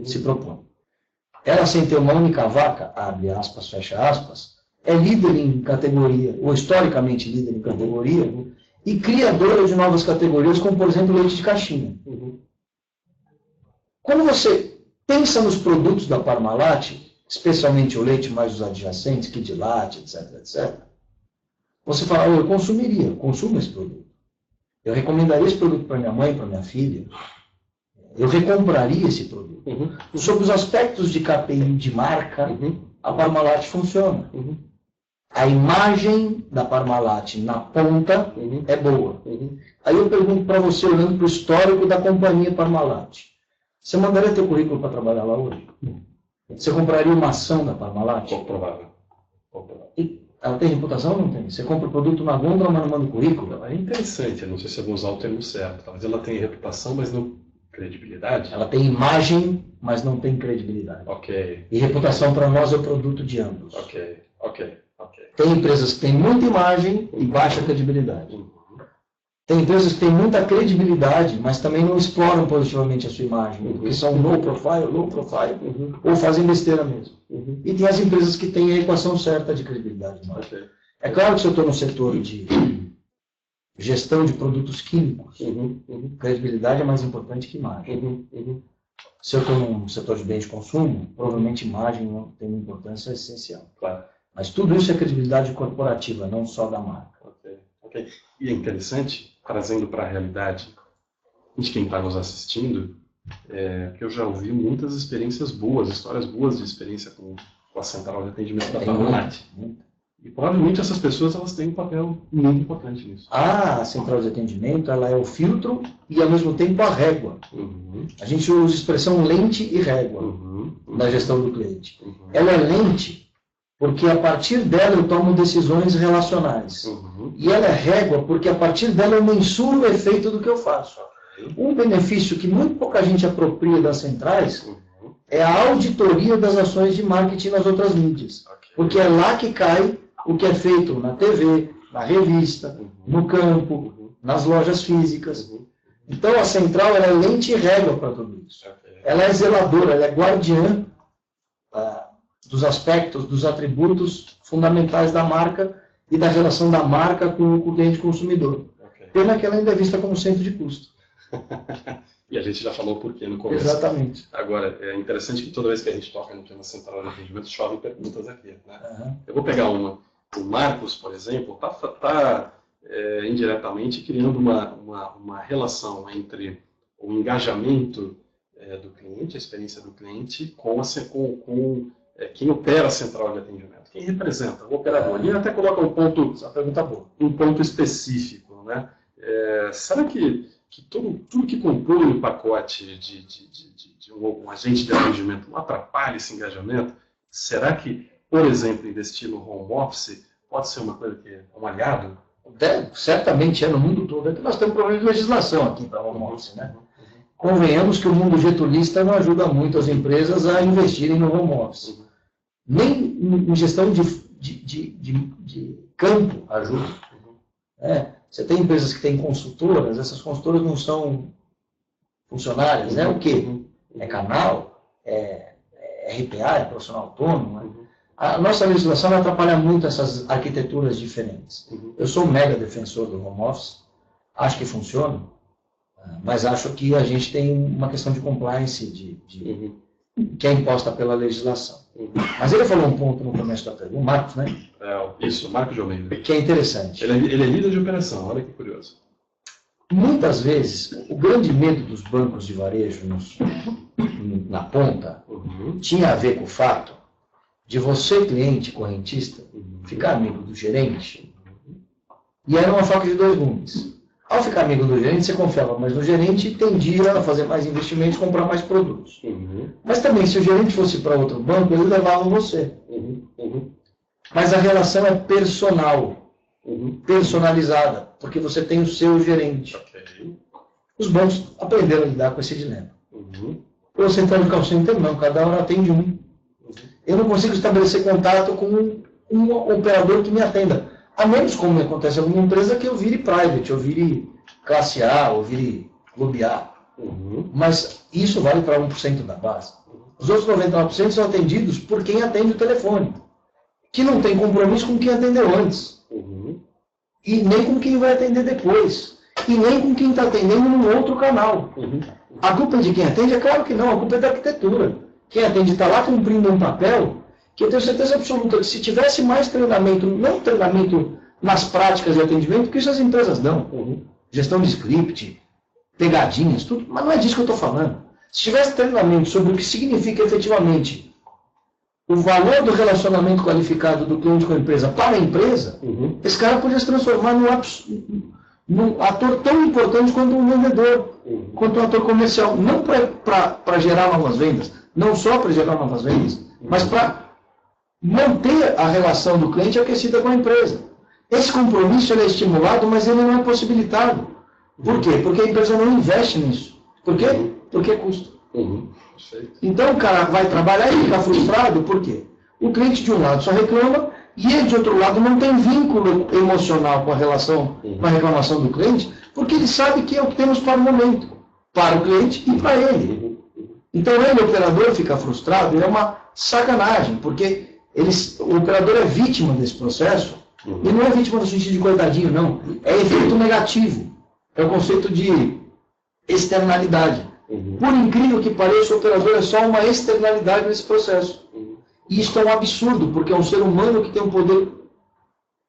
se propõe. Ela, sem ter uma única vaca, abre aspas, fecha aspas, é líder em categoria, ou historicamente líder em categoria, e criadora de novas categorias, como, por exemplo, leite de caixinha. Quando você pensa nos produtos da Parmalat, especialmente o leite mais os adjacentes, Kidlat, etc, etc, você fala, eu consumiria, eu consumo esse produto. Eu recomendaria esse produto para minha mãe, para minha filha. Eu recompraria esse produto. Sobre os aspectos de KPI de marca, a Parmalat funciona. A imagem da Parmalat na ponta é boa. Aí eu pergunto para você, olhando para o histórico da companhia Parmalat, você mandaria teu currículo para trabalhar lá hoje? Você compraria uma ação da Parmalat? Comprovável. E ela tem reputação ou não tem? Você compra o produto na gôndola, mas não manda o currículo? É interessante, eu não sei se eu vou usar o termo certo. Talvez ela tenha reputação, mas não credibilidade. Ela tem imagem, mas não tem credibilidade. Ok. E reputação para nós é o produto de ambos. Ok. Tem empresas que têm muita imagem e baixa credibilidade. Tem empresas que têm muita credibilidade, mas também não exploram positivamente a sua imagem, porque são low profile, ou fazem besteira mesmo. E tem as empresas que têm a equação certa de credibilidade. É claro que se eu estou no setor de gestão de produtos químicos, credibilidade é mais importante que imagem. Se eu estou no setor de bens de consumo, provavelmente imagem não tem uma importância essencial. Claro. Mas tudo isso é credibilidade corporativa, não só da marca. Ok. E é interessante, trazendo para a realidade de quem está nos assistindo, que eu já ouvi muitas experiências boas, histórias boas de experiência com a central de atendimento da Parmalat. E provavelmente essas pessoas elas têm um papel muito importante nisso. A central de atendimento ela é o filtro e ao mesmo tempo a régua. A gente usa a expressão lente e régua na gestão do cliente. Ela é lente porque a partir dela eu tomo decisões relacionais. E ela é régua porque a partir dela eu mensuro o efeito do que eu faço. Um benefício que muito pouca gente apropria das centrais é a auditoria das ações de marketing nas outras mídias. Porque é lá que cai o que é feito na TV, na revista, no campo, nas lojas físicas. Então a central ela é lente e régua para tudo isso. Ela é zeladora, ela é guardiã dos aspectos, dos atributos fundamentais da marca e da relação da marca com o cliente consumidor. Pena que ela ainda é vista como centro de custo. E a gente já falou por quê no começo. Exatamente. Agora, é interessante que toda vez que a gente toca no tema central de atendimento, chovem perguntas aqui. Né? Eu vou pegar uma. O Marcos, por exemplo, está indiretamente criando uma relação entre o engajamento do cliente, a experiência do cliente, com quem opera a central de atendimento, quem representa, o operador. Ele até coloca um ponto específico. Né? Será que tudo que compõe o pacote de um agente de atendimento não atrapalha esse engajamento? Será que, por exemplo, investir no home office pode ser uma coisa que é um aliado? Certamente é no mundo todo. É que nós temos um problema de legislação aqui para home office. Né? Convenhamos que o mundo getulista não ajuda muito as empresas a investirem no home office. Nem em gestão de campo ajuda. Você tem empresas que têm consultoras, essas consultoras não são funcionárias, né? O quê? É canal, é RPA, é profissional autônomo. Né? A nossa legislação atrapalha muito essas arquiteturas diferentes. Eu sou um mega defensor do home office, acho que funciona, mas acho que a gente tem uma questão de compliance que é imposta pela legislação. Mas ele falou um ponto no começo da pergunta, o Marcos, né? Isso, o Marcos de Almeida. Que é interessante. Ele é líder de operação, olha que curioso. Muitas vezes, o grande medo dos bancos de varejo na ponta tinha a ver com o fato de você, cliente correntista, ficar amigo do gerente, e era uma faca de dois gumes. Ao ficar amigo do gerente, você confiava mais no gerente e tendia a fazer mais investimentos, comprar mais produtos. Mas também, se o gerente fosse para outro banco, eles levavam você. Mas a relação é personalizada, porque você tem o seu gerente. Os bancos aprenderam a lidar com esse dilema. O central de call center não, cada hora atende um. Eu não consigo estabelecer contato com um operador que me atenda. A menos como acontece em alguma empresa que eu vire private, eu vire classe A, ou vire clube A. Mas isso vale para 1% da base. Os outros 99% são atendidos por quem atende o telefone, que não tem compromisso com quem atendeu antes. E nem com quem vai atender depois. E nem com quem está atendendo num outro canal. A culpa é de quem atende? É claro que não, a culpa é da arquitetura. Quem atende está lá cumprindo um papel que eu tenho certeza absoluta que se tivesse mais treinamento, não treinamento nas práticas de atendimento, que isso as empresas dão. Gestão de script, pegadinhas, tudo, mas não é disso que eu estou falando. Se tivesse treinamento sobre o que significa efetivamente o valor do relacionamento qualificado do cliente com a empresa para a empresa, esse cara podia se transformar num ator tão importante quanto um vendedor, quanto um ator comercial. Não para gerar novas vendas, não só para gerar novas vendas, mas para manter a relação do cliente aquecida com a empresa. Esse compromisso ele é estimulado, mas ele não é possibilitado. Por quê? Porque a empresa não investe nisso. Por quê? Porque é custo. Então o cara vai trabalhar e fica frustrado. Por quê? O cliente de um lado só reclama e ele de outro lado não tem vínculo emocional com a relação, com a reclamação do cliente, porque ele sabe que é o que temos para o momento, para o cliente e para ele. Então ele, o operador, fica frustrado e é uma sacanagem, porque o operador é vítima desse processo e não é vítima no sentido de coitadinho, não. É efeito negativo. É o conceito de externalidade. Por incrível que pareça, o operador é só uma externalidade nesse processo. E isso é um absurdo, porque é um ser humano que tem um poder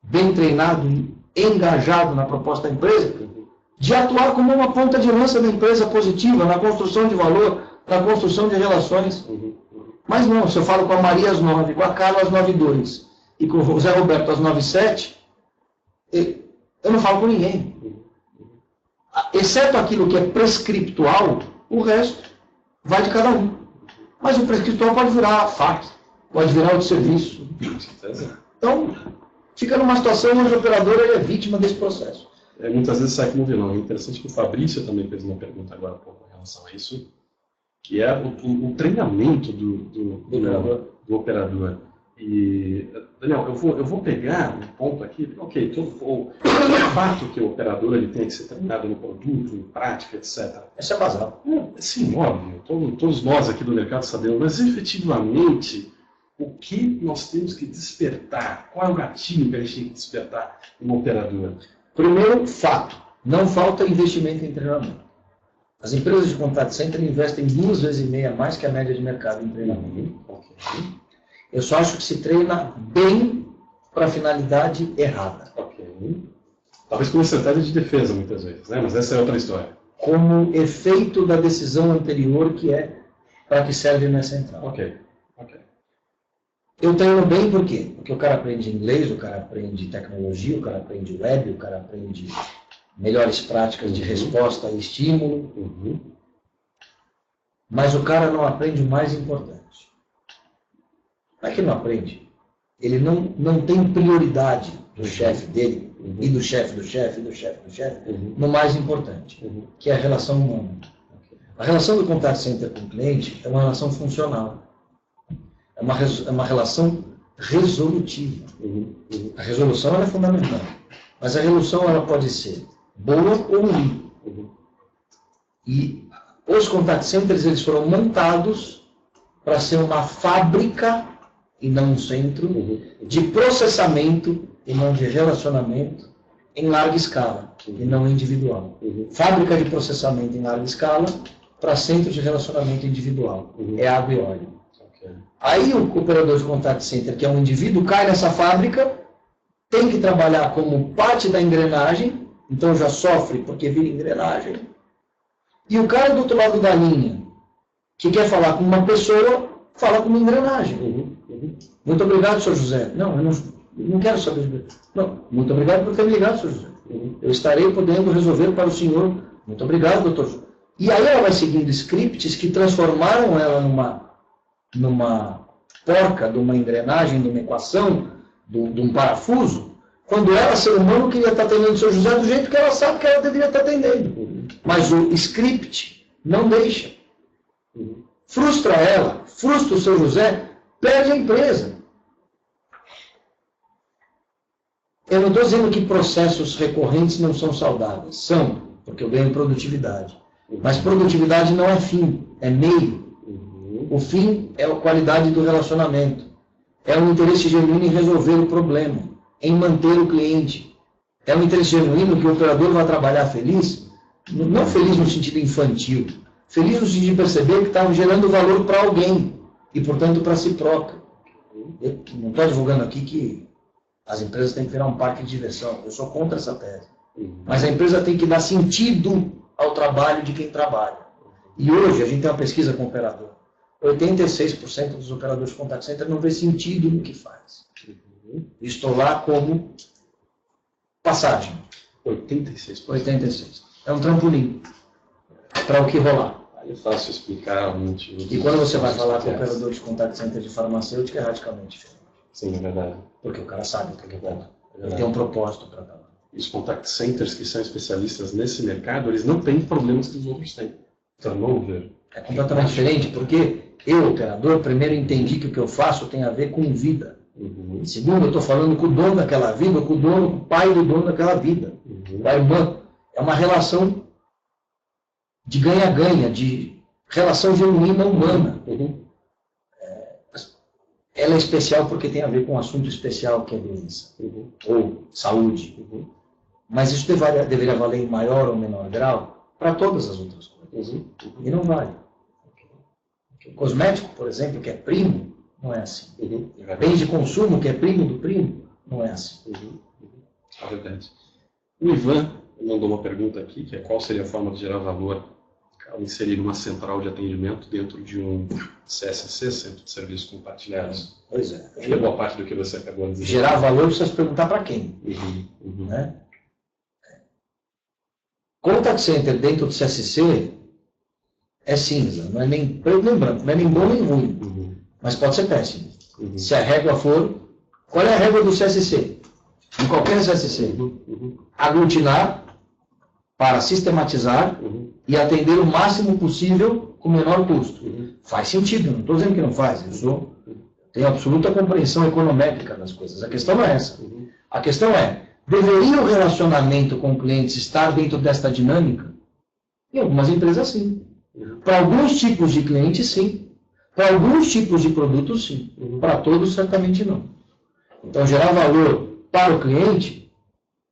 bem treinado, engajado na proposta da empresa, de atuar como uma ponta de lança da empresa positiva, na construção de valor, na construção de relações. Mas não, se eu falo com a Maria às 9, com a Carla às 9h02 e com o Zé Roberto às 9h07, eu não falo com ninguém. Exceto aquilo que é prescriptual, o resto vai de cada um. Mas o prescriptual pode virar fax, pode virar outro serviço. Então, fica numa situação onde o operador é vítima desse processo. Muitas vezes sai como vilão. É interessante que o Fabrício também fez uma pergunta agora um pouco em relação a isso, que é o treinamento do operador. E, Daniel, eu vou pegar um ponto aqui, ok, o fato que o operador ele tem que ser treinado no produto, em prática, etc. Isso é basal. Sim, óbvio, todos nós aqui do mercado sabemos, mas efetivamente, o que nós temos que despertar? Qual é o gatilho que a gente tem que despertar no operador? Primeiro, fato, não falta investimento em treinamento. As empresas de contact center investem 2,5 vezes a mais que a média de mercado em treinamento. Eu só acho que se treina bem para a finalidade errada. Talvez como estratégia de defesa, muitas vezes, né? Mas essa é outra história. Como efeito da decisão anterior, que é para que serve na central. Eu treino bem por quê? Porque o cara aprende inglês, o cara aprende tecnologia, o cara aprende web, o cara aprende melhores práticas de resposta e estímulo. Mas o cara não aprende o mais importante. Não é que não aprende. Ele não tem prioridade do chefe dele, e do chefe, do chefe, do chefe, do chefe, no mais importante, que é a relação humana. A relação do contact center com o cliente é uma relação funcional. É uma relação resolutiva. A resolução ela é fundamental. Mas a resolução ela pode ser boa ou ruim. E os contact centers eles foram montados para ser uma fábrica e não um centro de processamento e não de relacionamento em larga escala e não individual. Fábrica de processamento em larga escala para centro de relacionamento individual. É água e óleo. Aí o operador de contact center, que é um indivíduo, cai nessa fábrica, tem que trabalhar como parte da engrenagem, então já sofre porque vira engrenagem. E o cara do outro lado da linha, que quer falar com uma pessoa, fala com uma engrenagem. Muito obrigado, Sr. José. Não, eu não quero saber. Não, muito obrigado por ter me ligado, Sr. José. Eu estarei podendo resolver para o senhor. Muito obrigado, doutor. E aí ela vai seguindo scripts que transformaram ela numa porca, de uma engrenagem, de uma equação, de um parafuso, quando ela, ser humano, queria estar atendendo o Sr. José do jeito que ela sabe que ela deveria estar atendendo. Mas o script não deixa. Frustra ela, frustra o Sr. José, perde a empresa. Eu não estou dizendo que processos recorrentes não são saudáveis. São, porque eu ganho produtividade. Mas produtividade não é fim, é meio. O fim é a qualidade do relacionamento. É um interesse genuíno em resolver o problema, em manter o cliente. É um interesse genuíno que o operador vai trabalhar feliz, não feliz no sentido infantil, felizes de perceber que estavam gerando valor para alguém e, portanto, para si próprio. Eu não estou divulgando aqui que as empresas têm que virar um parque de diversão. Eu sou contra essa tese. Mas a empresa tem que dar sentido ao trabalho de quem trabalha. E hoje a gente tem uma pesquisa com o operador. 86% dos operadores de contact center não vê sentido no que faz. Estou lá como passagem. 86%. É um trampolim para o que rolar. Aí é fácil explicar o motivo. E quando você vai falar com o operador de contact center de farmacêutica, é radicalmente diferente. Sim, é verdade. Porque o cara sabe o que ele É Ele tem um propósito para dar. E os contact centers que são especialistas nesse mercado, eles não têm problemas que os outros têm. Turnover. É completamente diferente, porque eu, operador, primeiro entendi que o que eu faço tem a ver com vida. Segundo, eu estou falando com o dono daquela vida, com o pai do dono daquela vida, da irmã. É uma relação de ganha-ganha, de relação genuína humana. Ela é especial porque tem a ver com um assunto especial que é doença, ou saúde. Mas isso deveria valer em maior ou menor grau para todas as outras coisas. E não vale. O cosmético, por exemplo, que é primo, não é assim. Bens de consumo, que é primo do primo, não é assim. É verdade. O Ivan mandou uma pergunta aqui, que é qual seria a forma de gerar valor ao inserir uma central de atendimento dentro de um CSC, Centro de Serviços Compartilhados. Pois é. Acho que é boa parte do que você acabou de dizer. Gerar valor, precisa se perguntar para quem. Né? Contact Center dentro do CSC é cinza, não é nem preto nem branco, não é nem bom nem ruim, mas pode ser péssimo. Se a régua for... Qual é a régua do CSC? Em qualquer CSC. Aglutinar para sistematizar e atender o máximo possível com o menor custo. Faz sentido, não estou dizendo que não faz, eu tenho absoluta compreensão econométrica das coisas. A questão não é essa. A questão é, deveria o relacionamento com clientes estar dentro desta dinâmica? Em algumas empresas, sim. Para alguns tipos de clientes, sim. Para alguns tipos de produtos, sim. Para todos, certamente não. Então, gerar valor para o cliente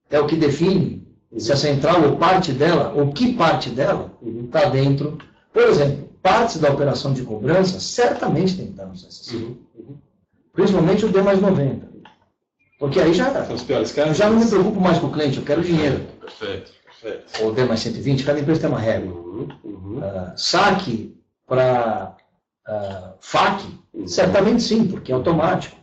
é o que define se a central ou parte dela, ou que parte dela, está dentro. Por exemplo, partes da operação de cobrança certamente tem que estar no CSC. Principalmente o D mais 90. Porque aí já São os piores casos. já não me preocupo mais com o cliente, eu quero dinheiro. Perfeito. Ou D mais 120, cada empresa tem uma regra. Saque para FAQ, certamente sim, porque é automático.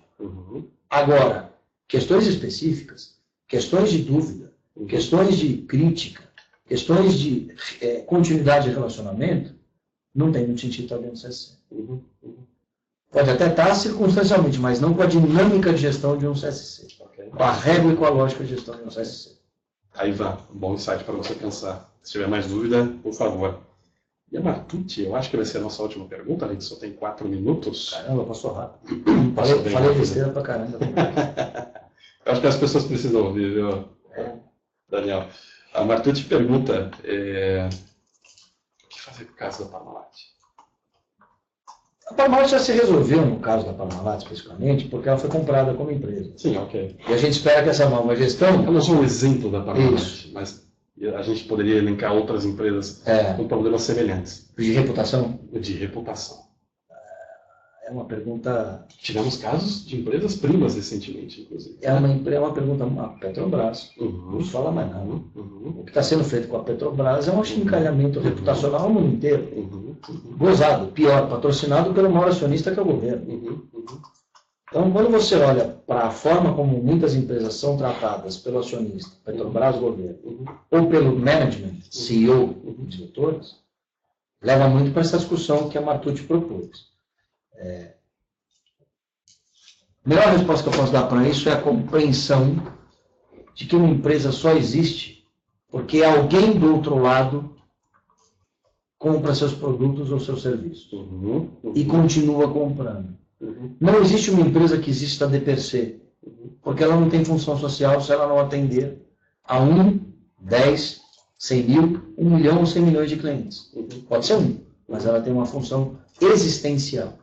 Agora, questões específicas, questões de dúvida, questões de crítica, questões de continuidade de relacionamento, não tem muito sentido estar dentro do CSC. Pode até estar circunstancialmente, mas não com a dinâmica de gestão de um CSC. Com a regra e com a lógica de gestão de um CSC. Aí vai, um bom insight para você pensar. Se tiver mais dúvida, por favor. E a Martucci, eu acho que vai ser a nossa última pergunta, a gente só tem 4 minutos. Caramba, passou rápido. Falei besteira pra caramba. Eu acho que as pessoas precisam ouvir, viu, Daniel? A Martucci pergunta, o que fazer com o caso da Parmalat? A Parmalat já se resolveu no caso da Parmalat, especificamente, porque ela foi comprada como empresa. Sim, ok. E a gente espera que essa nova gestão... Eu não sou um exemplo da Parmalat, Isso. mas a gente poderia elencar outras empresas com problemas semelhantes. De reputação? De reputação. É uma pergunta... Tivemos casos de empresas primas recentemente, inclusive. É uma pergunta... A Petrobras. Não se fala mais nada. O que está sendo feito com a Petrobras é um achincalhamento reputacional no mundo inteiro. Gozado, pior, patrocinado pelo maior acionista que é o governo. Então, quando você olha para a forma como muitas empresas são tratadas pelo acionista, Petrobras, governo, ou pelo management, CEO, diretores, leva muito para essa discussão que a Martucci propôs. A melhor resposta que eu posso dar para isso é a compreensão de que uma empresa só existe porque alguém do outro lado compra seus produtos ou seus serviços e continua comprando. Não existe uma empresa que exista de per se, porque ela não tem função social se ela não atender a 1, 10, 100 mil, 1 milhão ou 100 milhões de clientes. Pode ser mas ela tem uma função existencial.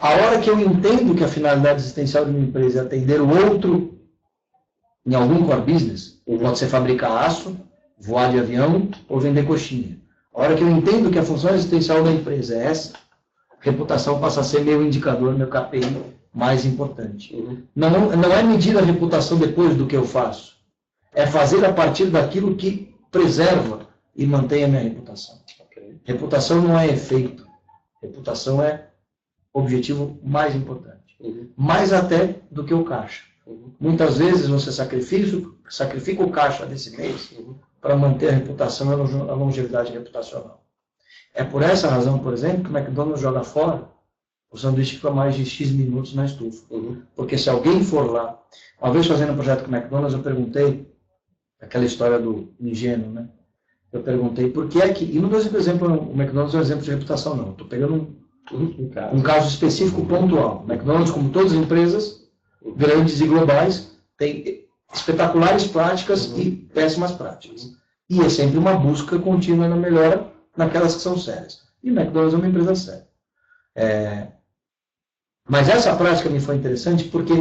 A hora que eu entendo que a finalidade existencial de uma empresa é atender o outro em algum core business, pode ser fabricar aço, voar de avião ou vender coxinha. A A hora que eu entendo que a função existencial da empresa é essa, reputação passa a ser meu indicador, meu KPI mais importante. Não é medir a reputação depois do que eu faço. É fazer a partir daquilo que preserva e mantém a minha reputação. Reputação não é efeito. Reputação é objetivo mais importante. Mais até do que o caixa. Muitas vezes você sacrifica o caixa desse mês para manter a reputação e a longevidade reputacional. É por essa razão, por exemplo, que o McDonald's joga fora o sanduíche fica mais de X minutos na estufa. Porque se alguém for lá, uma vez fazendo um projeto com o McDonald's, eu perguntei, aquela história do ingênuo, né? Eu perguntei por que é que, e não dou exemplo, o McDonald's é um exemplo de reputação, não. Estou pegando um caso específico pontual. O McDonald's, como todas as empresas, grandes e globais, tem espetaculares práticas e péssimas práticas. E é sempre uma busca contínua na melhora naquelas que são sérias. E o McDonald's é uma empresa séria. Mas essa prática me foi interessante porque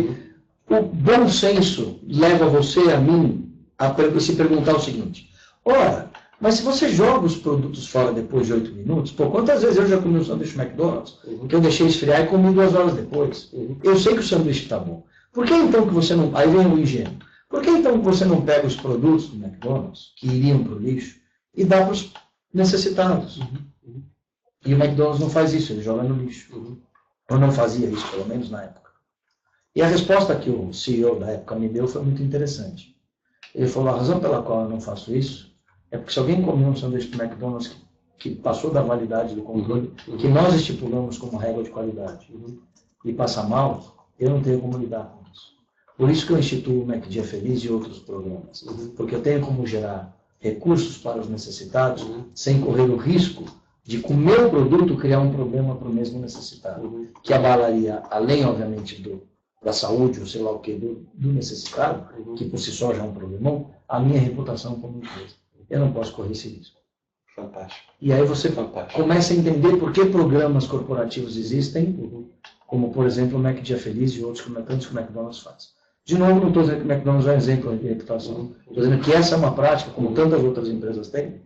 o bom senso leva você, a mim, a se perguntar o seguinte: ora, mas se você joga os produtos fora depois de 8 minutos, pô, quantas vezes eu já comi um sanduíche McDonald's que eu deixei esfriar e comi 2 horas depois? Eu sei que o sanduíche está bom. Por que então que você não... Aí vem o ingênuo. Por que então que você não pega os produtos do McDonald's, que iriam para o lixo, e dá para os necessitados? E o McDonald's não faz isso, ele joga no lixo. Ou não fazia isso, pelo menos na época. E a resposta que o CEO da época me deu foi muito interessante. Ele falou: a razão pela qual eu não faço isso é porque se alguém comeu um sanduíche do McDonald's que passou da validade do controle, que nós estipulamos como regra de qualidade, e passa mal, eu não tenho como lidar com isso. Por isso que eu instituo o McDia Feliz e outros programas. Porque eu tenho como gerar recursos para os necessitados sem correr o risco de, com o meu produto, criar um problema para o mesmo necessitado, que abalaria, além, obviamente, da saúde, ou sei lá o que, do necessitado, que por si só já é um problemão, a minha reputação como empresa. Eu não posso correr esse risco. Fantástico. E aí você começa a entender por que programas corporativos existem, como, por exemplo, o McDia Feliz e outros que o McDonald's faz. De novo, não estou dizendo que o McDonald's é um exemplo de reputação. Estou dizendo que essa é uma prática, como tantas outras empresas têm,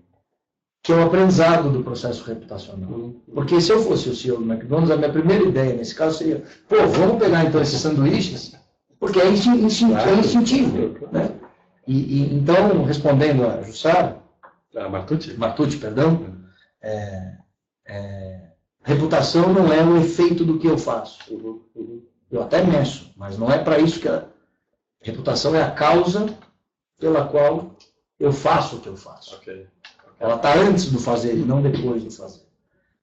que é o aprendizado do processo reputacional. Porque se eu fosse o CEO do McDonald's, a minha primeira ideia nesse caso seria: pô, vamos pegar então esses sanduíches, porque é instintivo. Né? Então, respondendo a Jussara, Martucci, perdão, reputação não é o efeito do que eu faço. Eu até meço, mas não é para isso que a reputação é a causa pela qual eu faço o que eu faço. Ela está antes do fazer e não depois do fazer.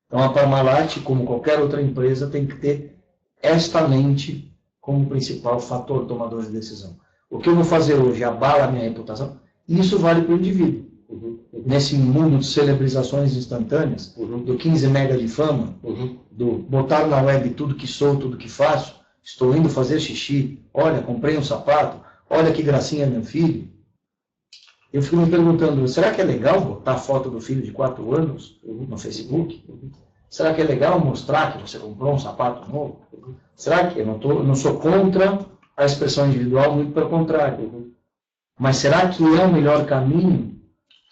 Então a Parmalat, como qualquer outra empresa, tem que ter esta lente como principal fator tomador de decisão. O que eu vou fazer hoje abala a minha reputação, e isso vale para o indivíduo. Nesse mundo de celebrizações instantâneas, do 15 mega de fama, do botar na web tudo que sou, tudo que faço, estou indo fazer xixi, olha, comprei um sapato, olha que gracinha meu filho. Eu fico me perguntando: será que é legal botar a foto do filho de 4 anos no Facebook? Será que é legal mostrar que você comprou um sapato novo? Será que eu não sou contra a expressão individual, muito pelo contrário. Mas será que é o melhor caminho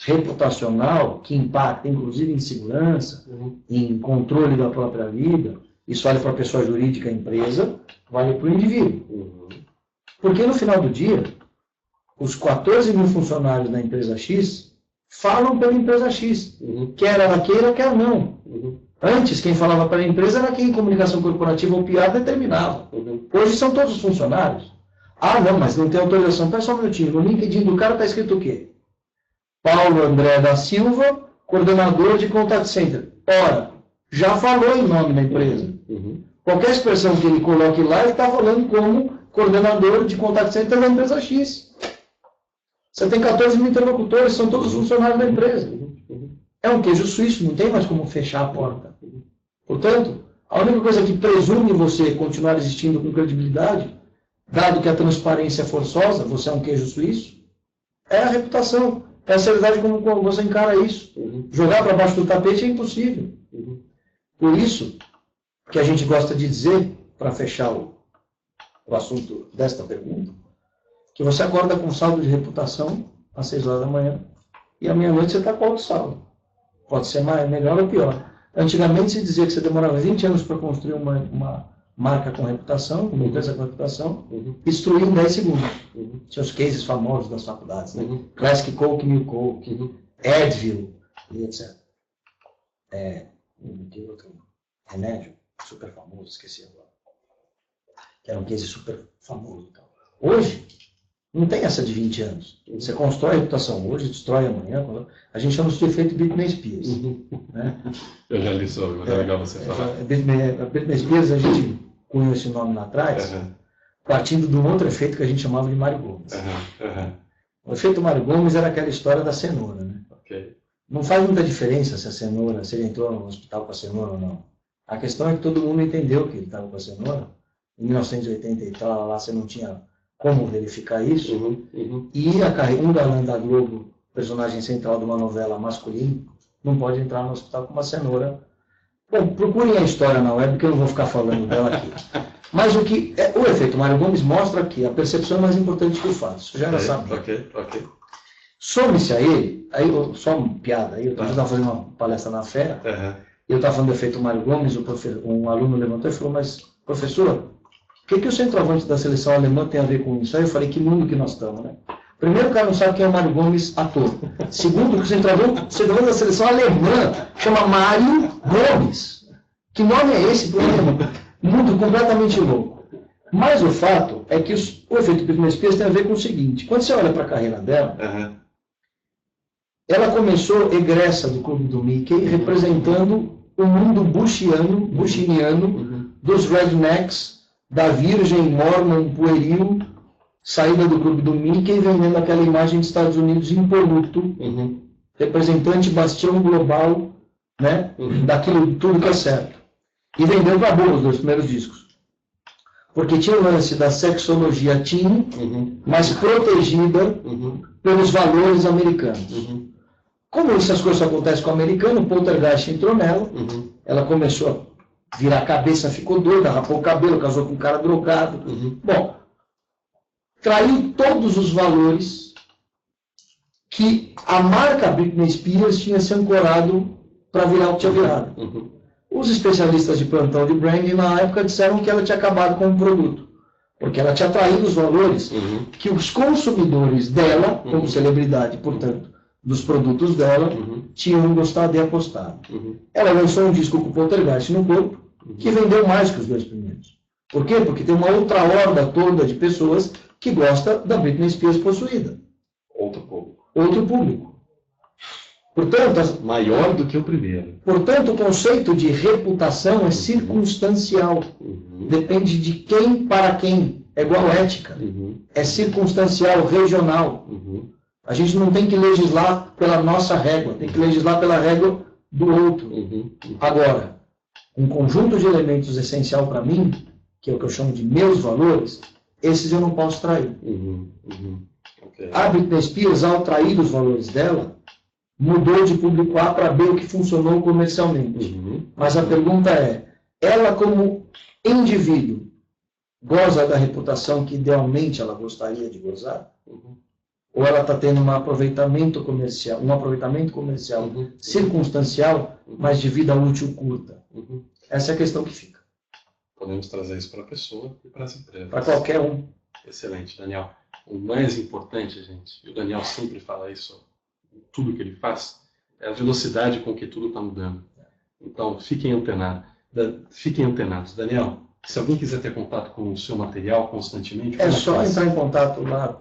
reputacional, que impacta inclusive em segurança, em controle da própria vida? Isso vale para a pessoa jurídica, a empresa, vale para o indivíduo. Porque no final do dia, os 14 mil funcionários da empresa X falam pela empresa X, quer ela queira, quer não. Antes, quem falava para a empresa era quem em comunicação corporativa ou PR determinava. Hoje são todos os funcionários. Ah, não, mas não tem autorização. Pera só um minutinho, no LinkedIn do cara está escrito o quê? Paulo André da Silva, coordenador de Contact Center. Ora, já falou em nome da empresa. Qualquer expressão que ele coloque lá, ele está falando como coordenador de Contact Center da empresa X. Você tem 14 mil interlocutores, são todos funcionários da empresa. É um queijo suíço, não tem mais como fechar a porta. Portanto, a única coisa que presume você continuar existindo com credibilidade, dado que a transparência é forçosa, você é um queijo suíço, é a reputação, é a seriedade como você encara isso. Jogar para baixo do tapete é impossível. Por isso que a gente gosta de dizer, para fechar o assunto desta pergunta, que você acorda com saldo de reputação às 6 horas da manhã e à meia-noite você está com alto saldo. Pode ser melhor ou pior. Antigamente se dizia que você demorava 20 anos para construir uma marca com reputação, uma empresa com reputação, destruir em 10 segundos. Tinha os cases famosos das faculdades, né? Classic Coke, New Coke, Advil, e etc. Tem outro remédio super famoso, esqueci agora. Que era um case super famoso. Então. Hoje, não tem essa de 20 anos. Você constrói a reputação hoje, destrói amanhã. A gente chama isso de efeito Britney Spears. Né? Eu já li sobre, mas é legal você falar. A Britney Spears, a gente cunhou esse nome lá atrás, partindo de um outro efeito que a gente chamava de Mário Gomes. O efeito Mário Gomes era aquela história da cenoura. Né? Não faz muita diferença se a cenoura, se ele entrou no hospital com a cenoura ou não. A questão é que todo mundo entendeu que ele estava com a cenoura. Em 1980 e tal, lá você não tinha como verificar isso. E um galã da Globo, personagem central de uma novela masculina, não pode entrar no hospital com uma cenoura. Bom, procurem a história na web, que eu não vou ficar falando dela aqui. Mas o efeito Mário Gomes mostra que a percepção é mais importante que o fato. Isso já era sabido. Some-se a ele, aí só uma piada, aí eu estava fazendo uma palestra na FEA, eu estava falando do efeito Mário Gomes, um aluno levantou e falou, mas professor, o que o centroavante da seleção alemã tem a ver com isso? Aí eu falei, que mundo que nós estamos, né? Primeiro, o cara não sabe quem é o Mário Gomes, ator. Segundo, que o centroavante da seleção alemã chama Mário Gomes. Que nome é esse para um mundo completamente louco? Mas o fato é que o efeito Britney Spears tem a ver com o seguinte, quando você olha para a carreira dela, ela começou egressa do clube do Mickey, representando o mundo bushiniano, dos rednecks, da virgem mormon pueril, saída do clube do Mickey e vendendo aquela imagem dos Estados Unidos impoluto, representante bastião global, né, daquilo tudo que é certo. E vendeu para boa os 2 primeiros discos. Porque tinha o lance da sexologia teen, mas protegida pelos valores americanos. Como essas coisas acontecem com o americano, o poltergeist entrou nela, ela começou a virar a cabeça, ficou doida, rapou o cabelo, casou com um cara drogado. Bom, traiu todos os valores que a marca Britney Spears tinha se ancorado para virar o que tinha virado. Os especialistas de plantão de branding na época disseram que ela tinha acabado com o produto, porque ela tinha traído os valores que os consumidores dela, como celebridade, portanto, dos produtos dela, tinham gostado e apostado. Ela lançou um disco com o Poltergeist no corpo, que vendeu mais que os 2 primeiros. Por quê? Porque tem uma outra horda toda de pessoas que gosta da Britney Spears possuída. Outro público. Portanto, maior do que o primeiro. Portanto, o conceito de reputação é circunstancial. Depende de quem para quem. É igual ética. É circunstancial, regional. A gente não tem que legislar pela nossa régua, tem que legislar pela régua do outro. Agora, um conjunto de elementos essencial para mim, que é o que eu chamo de meus valores, esses eu não posso trair. A Britney Spears, ao trair os valores dela, mudou de público A para B, o que funcionou comercialmente. Mas a pergunta é, ela como indivíduo, goza da reputação que idealmente ela gostaria de gozar? Ou ela está tendo um aproveitamento comercial circunstancial, mas de vida útil curta? Essa é a questão que fica. Podemos trazer isso para a pessoa e para as empresas. Para qualquer um. Excelente, Daniel. O mais importante, gente, e o Daniel sempre fala isso, tudo que ele faz, é a velocidade com que tudo está mudando. Então, fiquem antenados. Daniel, se alguém quiser ter contato com o seu material constantemente... É só entrar em contato lá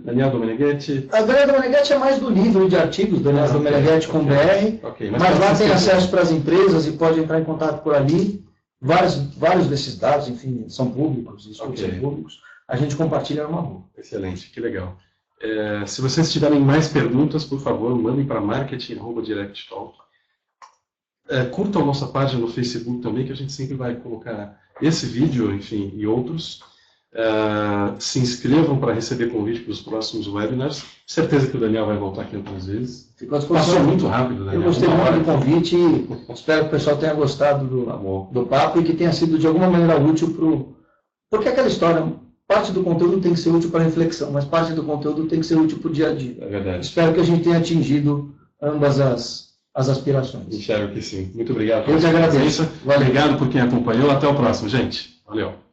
Daniel Domeneghetti. A Daniel Domeneghetti é mais do livro de artigos, Daniel Domeneghetti com BR, mas lá tem acesso para as empresas e pode entrar em contato por ali. Vários desses dados, enfim, são públicos, são públicos. A gente compartilha numa boa. Excelente, que legal. Se vocês tiverem mais perguntas, por favor, mandem para marketing@directtalk. Curtam a nossa página no Facebook também, que a gente sempre vai colocar esse vídeo, enfim, e outros. Se inscrevam para receber convite para os próximos webinars. Certeza que o Daniel vai voltar aqui outras vezes. Passou muito rápido, Daniel. Eu gostei muito do convite e espero que o pessoal tenha gostado do papo e que tenha sido de alguma maneira útil para porque aquela história, parte do conteúdo tem que ser útil para reflexão, mas parte do conteúdo tem que ser útil para o dia a dia. É verdade. Espero que a gente tenha atingido ambas as aspirações. Enxergo que sim. Muito obrigado. Eu te agradeço. Valeu. Obrigado por quem acompanhou. Até o próximo, gente. Valeu.